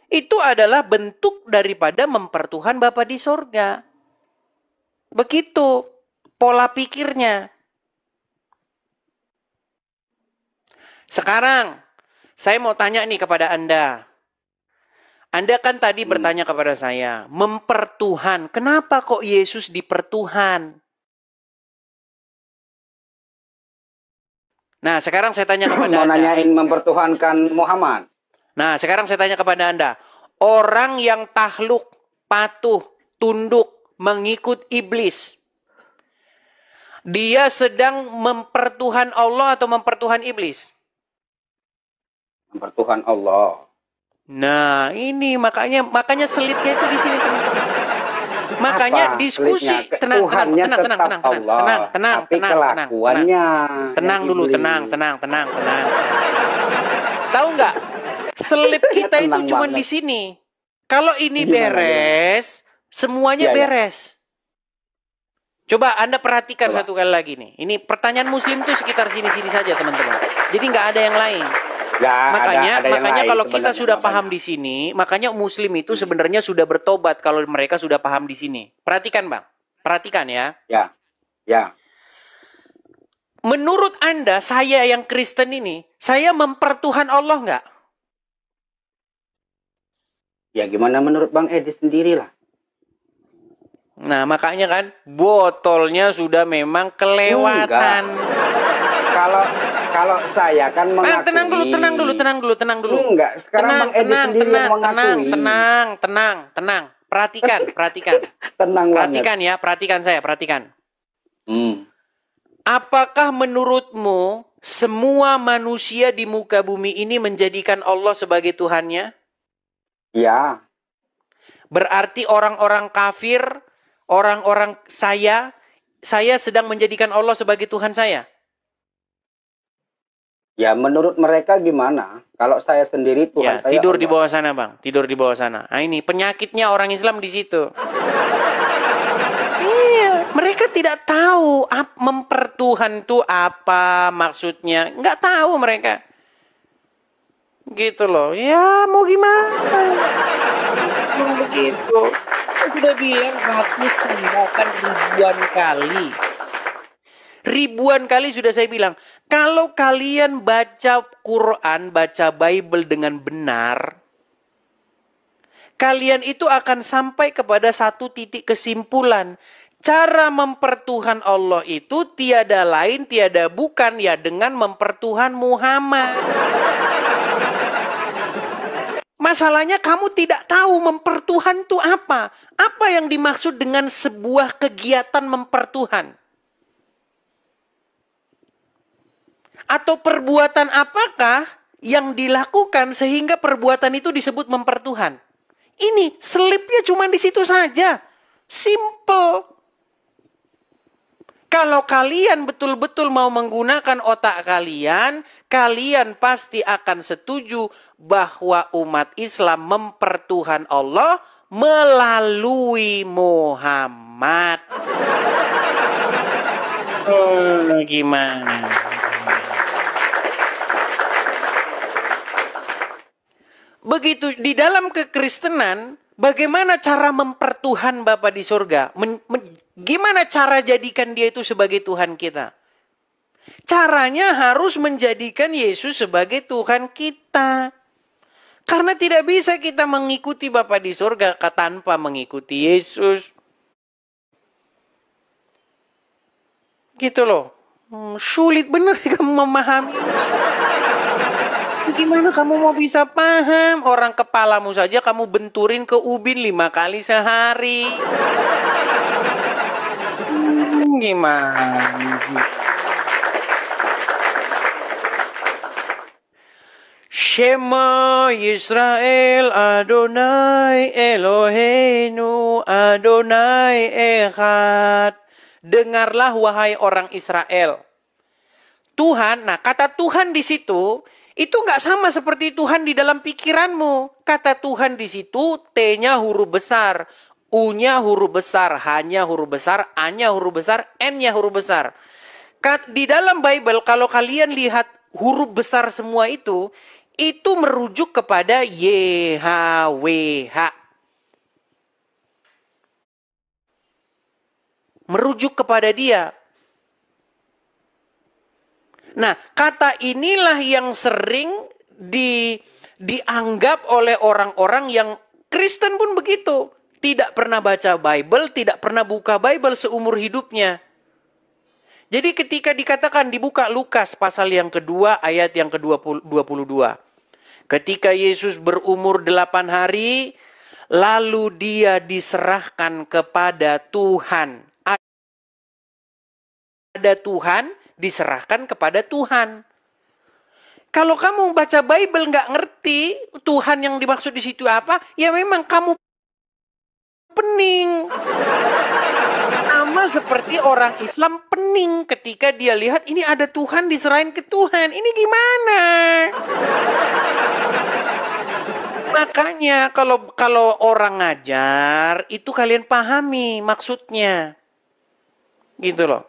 itu adalah bentuk daripada mempertuhan Bapa di sorga. Begitu pola pikirnya. Sekarang, saya mau tanya nih kepada Anda. Anda kan tadi bertanya kepada saya, mempertuhan, kenapa kok Yesus dipertuhan? Nah, sekarang saya tanya kepada Anda. Mau nanyain mempertuhankan Muhammad. Nah, sekarang saya tanya kepada Anda. Orang yang takluk, patuh, tunduk, mengikut iblis. Dia sedang mempertuhan Allah atau mempertuhan iblis? Mempertuhan Allah. Nah, ini makanya selitnya itu di sini, teman-teman. Makanya diskusi, tenang dulu. Tahu nggak? Selip kita itu cuma di sini. Kalau ini beres, semuanya beres. Coba Anda perhatikan Coba. satu kali lagi nih. Ini pertanyaan muslim tuh sekitar sini-sini saja, teman-teman. Jadi nggak ada yang lain. Makanya kalau kita sudah paham di sini, makanya muslim itu sebenarnya sudah bertobat kalau mereka sudah paham di sini. Perhatikan, Bang. Perhatikan ya. Ya. Menurut Anda, saya yang Kristen ini, saya mempertuhan Allah nggak? Ya gimana menurut Bang Edi sendirilah. Nah, makanya kan botolnya sudah memang kelewatan. Kalau saya kan mengakui. Tenang dulu. Enggak, sekarang Bang Edi sendiri yang mengakui. Tenang. Perhatikan. Perhatikan saya. Apakah menurutmu semua manusia di muka bumi ini menjadikan Allah sebagai Tuhannya? Ya. Berarti orang-orang kafir, orang-orang saya sedang menjadikan Allah sebagai Tuhan saya. Ya menurut mereka gimana? Kalau saya sendiri Tuhan saya tidur Allah. di bawah sana, Bang. Tidur di bawah sana. Nah, ini penyakitnya orang Islam di situ. Iya, mereka tidak tahu mempertuhan itu apa maksudnya. Nggak tahu mereka. Gitu loh. Ya, mau gimana? Begitu. Saya sudah bilang ratusan bahkan ribuan kali sudah saya bilang, kalau kalian baca Quran, baca Bible dengan benar, kalian itu akan sampai kepada satu titik kesimpulan. Cara mempertuhan Allah itu tiada lain, tiada bukan ya dengan mempertuhan Muhammad. Masalahnya kamu tidak tahu mempertuhan itu apa. Apa yang dimaksud dengan sebuah kegiatan mempertuhan? Atau perbuatan apakah yang dilakukan sehingga perbuatan itu disebut mempertuhan? Ini selipnya cuma di situ saja. Simple. Kalau kalian betul-betul mau menggunakan otak kalian, kalian pasti akan setuju bahwa umat Islam mempertuhan Allah melalui Muhammad. Gimana? Begitu di dalam kekristenan, bagaimana cara mempertuhan Bapa di surga? Gimana cara jadikan dia itu sebagai Tuhan kita? Caranya harus menjadikan Yesus sebagai Tuhan kita. Karena tidak bisa kita mengikuti Bapa di surga tanpa mengikuti Yesus. Gitu loh. Sulit benar sih kamu memahami. Gimana kamu mau bisa paham? Orang kepalamu saja kamu benturin ke ubin 5 kali sehari. Gimana? Shema Yisrael Adonai Eloheinu Adonai Echad. Dengarlah wahai orang Israel. Tuhan, nah kata Tuhan di situ itu nggak sama seperti Tuhan di dalam pikiranmu. Kata Tuhan di situ, T-nya huruf besar, U-nya huruf besar, H-nya huruf besar, A-nya huruf besar, N-nya huruf besar. Di dalam Bible, kalau kalian lihat huruf besar semua itu merujuk kepada YHWH. Merujuk kepada dia. Nah, kata inilah yang sering dianggap oleh orang-orang yang Kristen pun begitu. Tidak pernah baca Bible, tidak pernah buka Bible seumur hidupnya. Jadi ketika dikatakan dibuka Lukas pasal yang kedua ayat yang ke-22. Ketika Yesus berumur 8 hari, lalu dia diserahkan kepada Tuhan. Ada Tuhan, diserahkan kepada Tuhan. Kalau kamu baca Bible nggak ngerti Tuhan yang dimaksud di situ apa, ya memang kamu pening. Sama seperti orang Islam pening ketika dia lihat ini ada Tuhan diserahin ke Tuhan. Ini gimana? Makanya kalau orang ngajar itu kalian pahami maksudnya. Gitu loh.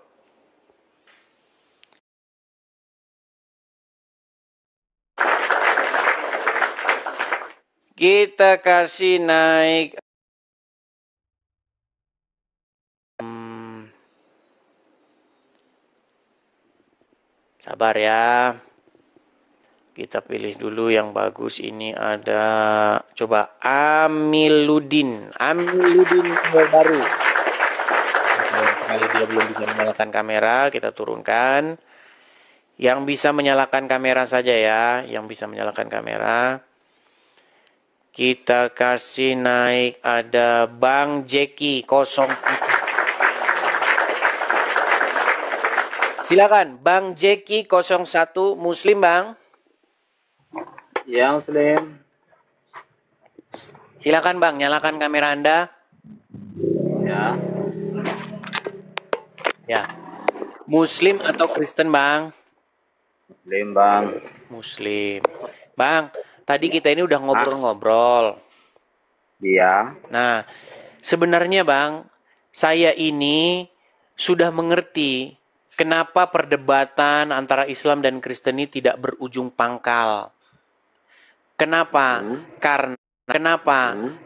Kita kasih naik. Sabar ya. Kita pilih dulu yang bagus. Ini ada, coba Amiluddin. Amiluddin baru. Sekali dia belum bisa menyalakan kamera, kita turunkan. Yang bisa menyalakan kamera saja ya. Yang bisa menyalakan kamera. Kita kasih naik, ada Bang Jeki 07. Silakan Bang Jeki 01, Muslim Bang. Ya, Muslim. Silakan Bang, nyalakan kamera Anda. Ya. Ya. Muslim atau Kristen Bang? Muslim, Bang. Muslim. Bang, tadi kita ini udah ngobrol-ngobrol. Iya. Nah, sebenarnya Bang, saya ini sudah mengerti kenapa perdebatan antara Islam dan Kristen ini tidak berujung pangkal. Kenapa?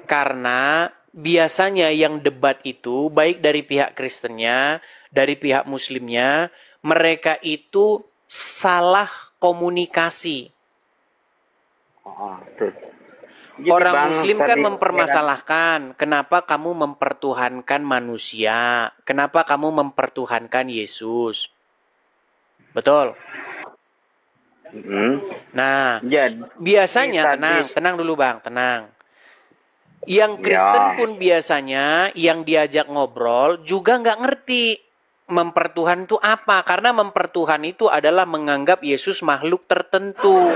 Karena biasanya yang debat itu baik dari pihak Kristennya, dari pihak Muslimnya, mereka itu salah komunikasi. Orang Bang, Muslim kan tadi mempermasalahkan, kenapa kamu mempertuhankan manusia? Kenapa kamu mempertuhankan Yesus? Betul. Nah, biasanya tenang dulu Bang, tenang. Yang Kristen pun biasanya yang diajak ngobrol juga nggak ngerti mempertuhan itu apa. Karena mempertuhan itu adalah menganggap Yesus makhluk tertentu.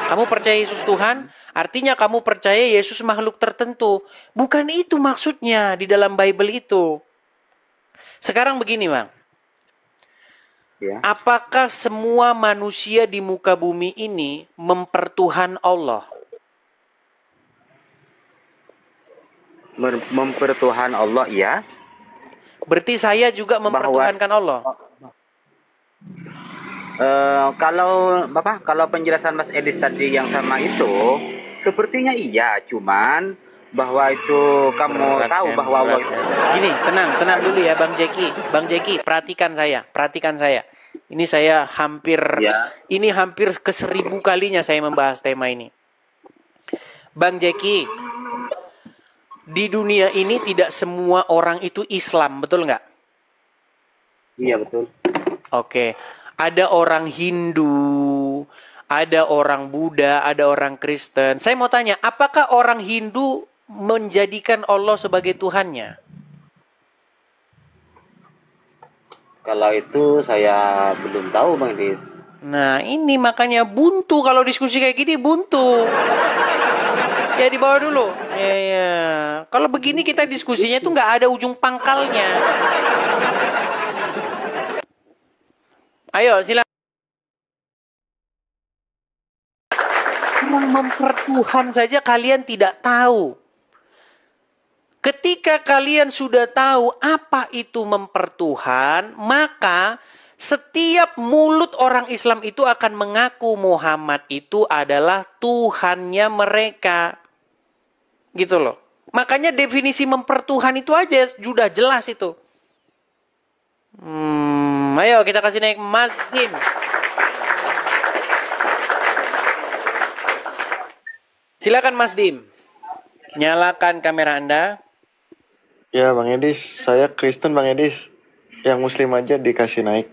Kamu percaya Yesus Tuhan, artinya kamu percaya Yesus makhluk tertentu. Bukan itu maksudnya di dalam Bible itu. Sekarang begini Bang. Ya. Apakah semua manusia di muka bumi ini mempertuhan Allah? Mempertuhan Allah, ya. Berarti saya juga mempertuhankan Allah. Kalau penjelasan Mas Edis tadi yang sama itu, sepertinya iya. Cuman bahwa itu kamu tahu bahwa Allah. Gini, tenang dulu ya Bang Jeki. Bang Jeki, perhatikan saya. Ini saya hampir ke 1000 kalinya saya membahas tema ini. Bang Jeki, di dunia ini tidak semua orang itu Islam, betul nggak? Iya, betul. Oke, ada orang Hindu, ada orang Buddha, ada orang Kristen. Saya mau tanya, apakah orang Hindu menjadikan Allah sebagai Tuhannya? Kalau itu saya belum tahu Bang Dis. Nah ini makanya buntu kalau diskusi kayak gini buntu. Ya di bawah dulu. Ya. Kalau begini kita diskusinya tuh nggak ada ujung pangkalnya. Ayo silakan. Mempertuhan saja kalian tidak tahu. Ketika kalian sudah tahu apa itu mempertuhan, maka setiap mulut orang Islam itu akan mengaku Muhammad itu adalah Tuhannya mereka. Gitu loh. Makanya definisi mempertuhan itu aja sudah jelas itu. Ayo kita kasih naik Mas Dim. Silakan Mas Dim. Nyalakan kamera Anda. Ya Bang Edis, saya Kristen Bang Edis. Yang Muslim aja dikasih naik.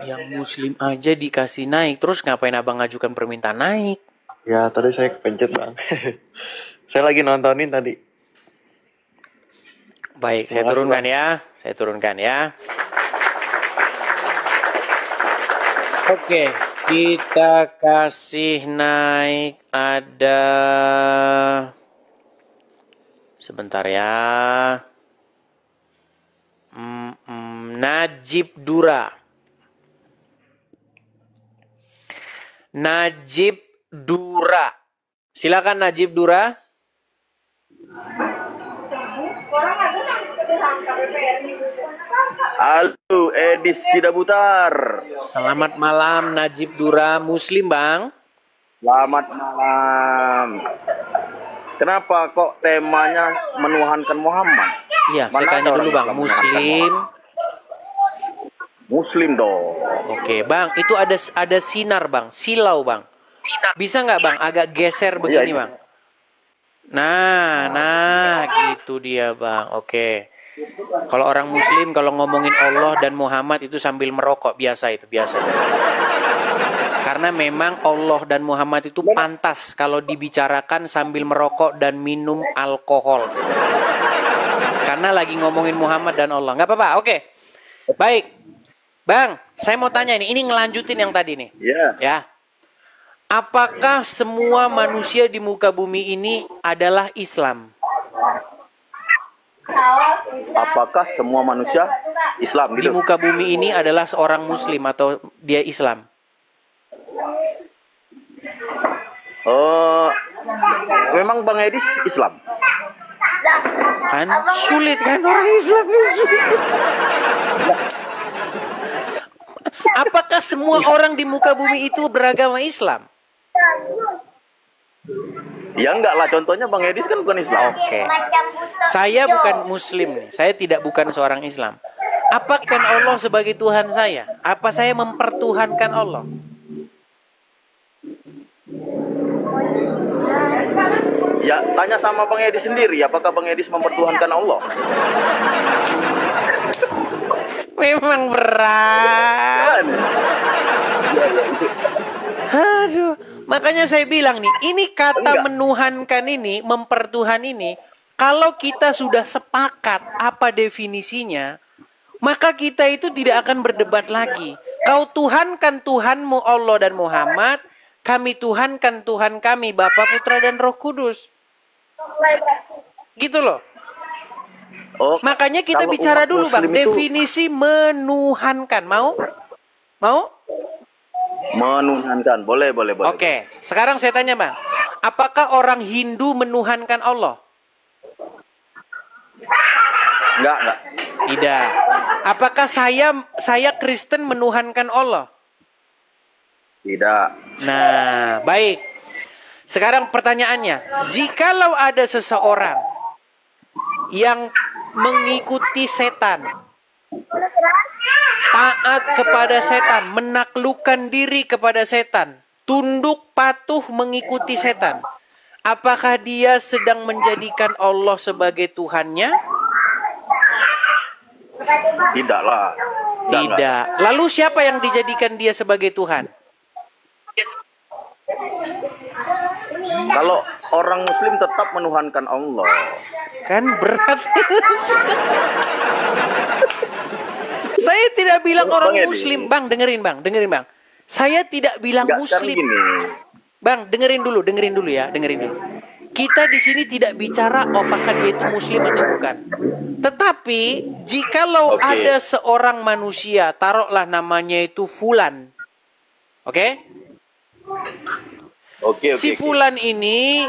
Yang Muslim aja dikasih naik, terus ngapain abang ngajukan permintaan naik? Ya tadi saya kepencet Bang. Saya lagi nontonin tadi. Baik, saya turunkan ya. Saya turunkan ya. Oke, kita kasih naik ada... Sebentar ya. Najib Dura. Najib Dura. Silakan Najib Dura. Halo, Edis Sidabutar. Selamat malam Najib Dura Muslim, Bang. Selamat malam. Kenapa kok temanya menuhankan Muhammad? Iya, saya Mana tanya ada dulu orang Bang, Islam Muslim. Muslim dong. Oke, Bang, itu ada sinar, Bang. Silau, Bang. Bisa nggak, Bang? Agak geser begini, Iya. Bang. Nah, gitu dia, Bang. Oke. Kalau orang Muslim, kalau ngomongin Allah dan Muhammad itu sambil merokok, biasa itu, biasa. Karena memang Allah dan Muhammad itu pantas kalau dibicarakan sambil merokok dan minum alkohol. Karena lagi ngomongin Muhammad dan Allah. Nggak apa-apa, oke. Baik. Bang, saya mau tanya ini ngelanjutin yang tadi nih. Iya. Ya. Apakah semua manusia di muka bumi ini adalah Islam? Apakah semua manusia Islam Di gitu? muka bumi ini adalah seorang Muslim atau dia Islam? Memang Bang Edis Islam? Kan sulit kan orang Islam itu sulit. Apakah semua orang di muka bumi itu beragama Islam? Ya enggak lah, contohnya Bang Edis kan bukan Islam. Oke. Saya bukan Muslim nih. Saya bukan seorang Islam. Apakah Allah sebagai Tuhan saya? Apa saya mempertuhankan Allah? Ya, tanya sama Bang Edis sendiri, apakah Bang Edis mempertuhankan Allah? Memang berat. Aduh, makanya saya bilang nih, ini kata menuhankan ini, mempertuhan ini, kalau kita sudah sepakat apa definisinya, maka kita itu tidak akan berdebat lagi. Kau tuhankan Tuhanmu Allah dan Muhammad, kami tuhankan Tuhan kami, Bapa, Putra, dan Roh Kudus. Gitu loh. Oh, makanya kita kalau bicara umat dulu Bang, Muslim itu definisi menuhankan. Mau? Mau? menuhankan. Boleh. Oke, sekarang saya tanya Bang, apakah orang Hindu menuhankan Allah? Enggak. Tidak. Apakah saya Kristen menuhankan Allah? Tidak. Nah, baik. Sekarang pertanyaannya, jikalau ada seseorang yang mengikuti setan, taat kepada setan, menaklukkan diri kepada setan, tunduk patuh mengikuti setan, apakah dia sedang menjadikan Allah sebagai Tuhannya? Tidaklah. Tidak. Lalu siapa yang dijadikan dia sebagai Tuhan? Kalau orang Muslim tetap menuhankan Allah. Kan berat. Saya tidak bilang orang Muslim. Bang, dengerin Bang. Saya tidak bilang Muslim. Bang, dengerin dulu ya, dengerin dulu. Kita di sini tidak bicara apakah dia itu Muslim atau bukan. Tetapi, jikalau ada seorang manusia, taruhlah namanya itu Fulan. Oke? Si Fulan ini,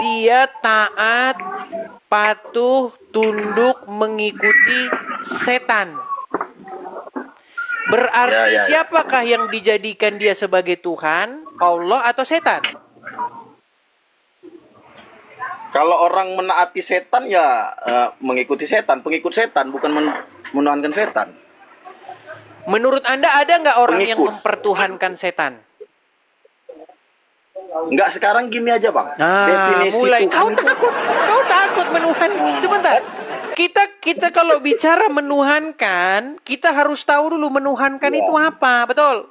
dia taat, patuh, tunduk, mengikuti setan. Berarti siapakah yang dijadikan dia sebagai Tuhan? Allah atau setan? Kalau orang menaati setan ya mengikuti setan, pengikut setan, bukan menuhankan setan. Menurut Anda ada nggak orang yang mempertuhankan setan? Enggak, sekarang gini aja Bang. Definisi mulai Tuhan kau takut menuhan. Sebentar. Kita kalau bicara menuhankan, kita harus tahu dulu menuhankan itu apa, betul?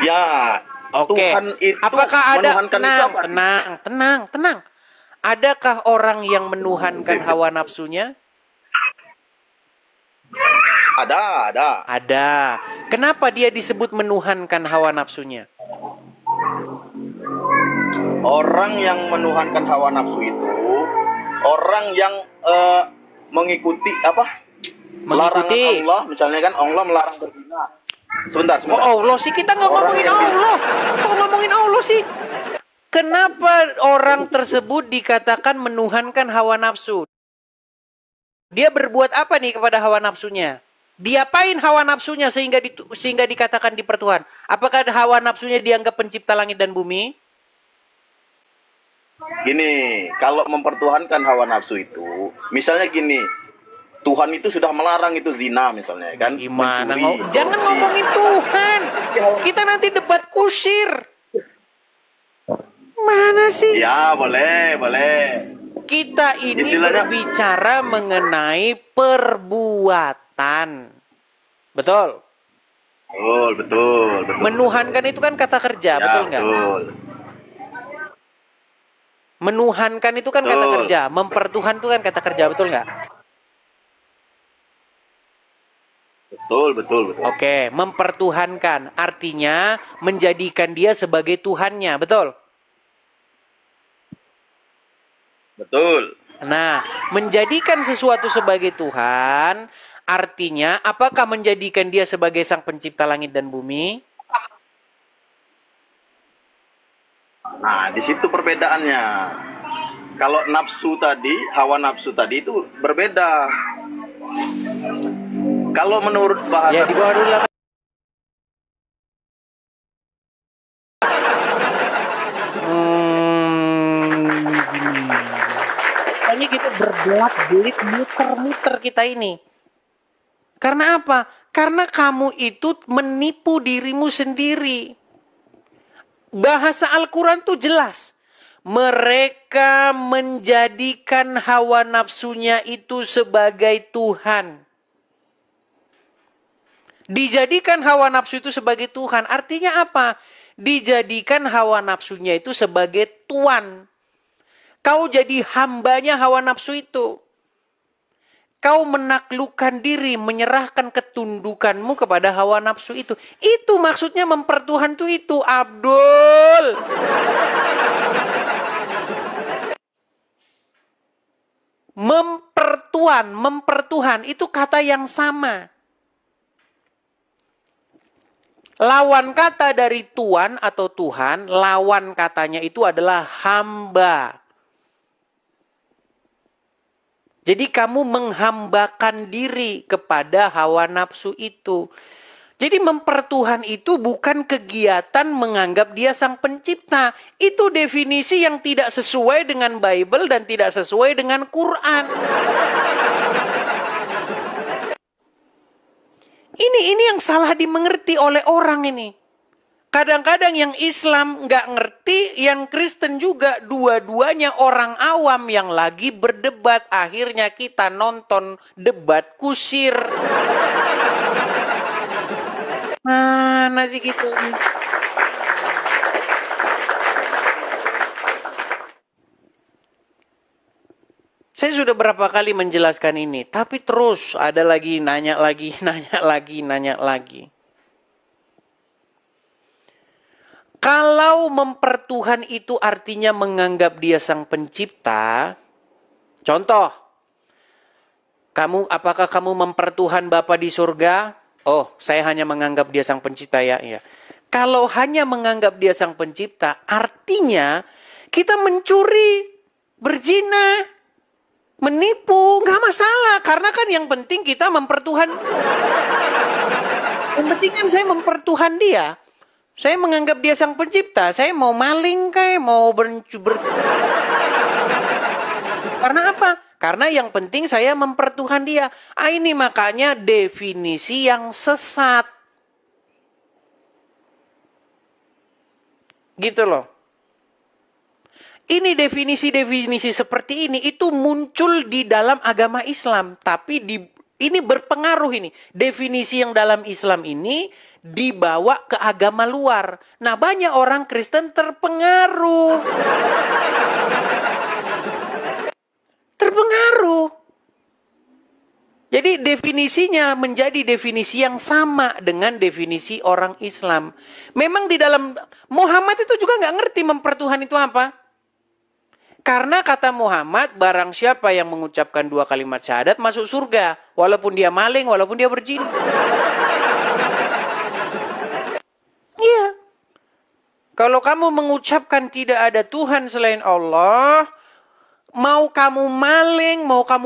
Ya. Oke. Apakah ada tenang. Adakah orang yang menuhankan hawa nafsunya? Ada. Kenapa dia disebut menuhankan hawa nafsunya? Orang yang menuhankan hawa nafsu itu orang yang mengikuti larangan Allah, misalnya kan Allah melarang berzina. Sebentar. Oh Allah sih, kita nggak ngomongin Allah. Kok ngomongin Allah sih? Kenapa orang tersebut dikatakan menuhankan hawa nafsu? Dia berbuat apa nih kepada hawa nafsunya? Diapain hawa nafsunya sehingga dikatakan dipertuhan? Apakah hawa nafsunya dianggap pencipta langit dan bumi? Gini, kalau mempertuhankan hawa nafsu itu, misalnya gini, Tuhan itu sudah melarang itu zina misalnya kan? Gimana? Mencuri, Jangan ngomongin Tuhan. Kita nanti debat kusir. Mana sih? Ya, boleh. Kita ini Istilahnya berbicara mengenai perbuatan. Betul? Betul. Menuhankan itu kan kata kerja, Ya, betul nggak? Betul. Menuhankan itu kan kata kerja. Mempertuhan itu kan kata kerja, betul nggak? Betul. Oke, mempertuhankan. Artinya menjadikan dia sebagai Tuhannya, betul? Betul. Nah, menjadikan sesuatu sebagai Tuhan, artinya apakah menjadikan dia sebagai sang pencipta langit dan bumi? Nah, di situ perbedaannya. Kalau nafsu tadi, hawa nafsu tadi itu berbeda. Kalau menurut bahasa Ya, di bawah dulu lah. Pokoknya gitu berbelat-belit muter-muter kita ini. Karena apa? Karena kamu itu menipu dirimu sendiri. Bahasa Al-Quran tuh jelas. Mereka menjadikan hawa nafsunya itu sebagai Tuhan. Dijadikan hawa nafsu itu sebagai Tuhan. Artinya apa? Dijadikan hawa nafsunya itu sebagai tuan. Kau jadi hambanya hawa nafsu itu. Kau menaklukkan diri, menyerahkan ketundukanmu kepada hawa nafsu itu. Itu maksudnya mempertuhan itu, Abdul. Mempertuhan itu kata yang sama. Lawan kata dari tuan atau Tuhan, lawan katanya itu adalah hamba. Jadi kamu menghambakan diri kepada hawa nafsu itu. Jadi mempertuhan itu bukan kegiatan menganggap dia sang pencipta. Itu definisi yang tidak sesuai dengan Bible dan tidak sesuai dengan Quran. Ini yang salah dimengerti oleh orang ini. Kadang-kadang yang Islam nggak ngerti, yang Kristen juga, dua-duanya orang awam yang lagi berdebat. Akhirnya kita nonton debat kusir. Mana sih gitu nih? Saya sudah berapa kali menjelaskan ini, tapi terus ada lagi nanya lagi. Kalau mempertuhan itu artinya menganggap dia sang pencipta, contoh, apakah kamu mempertuhan Bapa di surga? Oh, saya hanya menganggap dia sang pencipta ya. Iya. Kalau hanya menganggap dia sang pencipta, artinya kita mencuri, berzina, menipu, nggak masalah. Karena kan yang penting kita mempertuhan. Yang penting kan saya mempertuhan dia. Saya menganggap dia sang pencipta. Saya mau maling kayak mau Karena apa? Karena yang penting saya mempertuhan dia. Ini makanya definisi yang sesat. Gitu loh. Ini definisi-definisi seperti ini itu muncul di dalam agama Islam. Tapi ini berpengaruh ini. Definisi yang dalam Islam ini dibawa ke agama luar. Nah, banyak orang Kristen terpengaruh. Jadi definisinya menjadi definisi yang sama dengan definisi orang Islam. Memang di dalam Muhammad itu juga nggak ngerti mempertuhan itu apa. Karena kata Muhammad, barang siapa yang mengucapkan 2 kalimat syahadat masuk surga. Walaupun dia maling, walaupun dia berzina. Iya. Kalau kamu mengucapkan tidak ada Tuhan selain Allah, mau kamu maling, mau kamu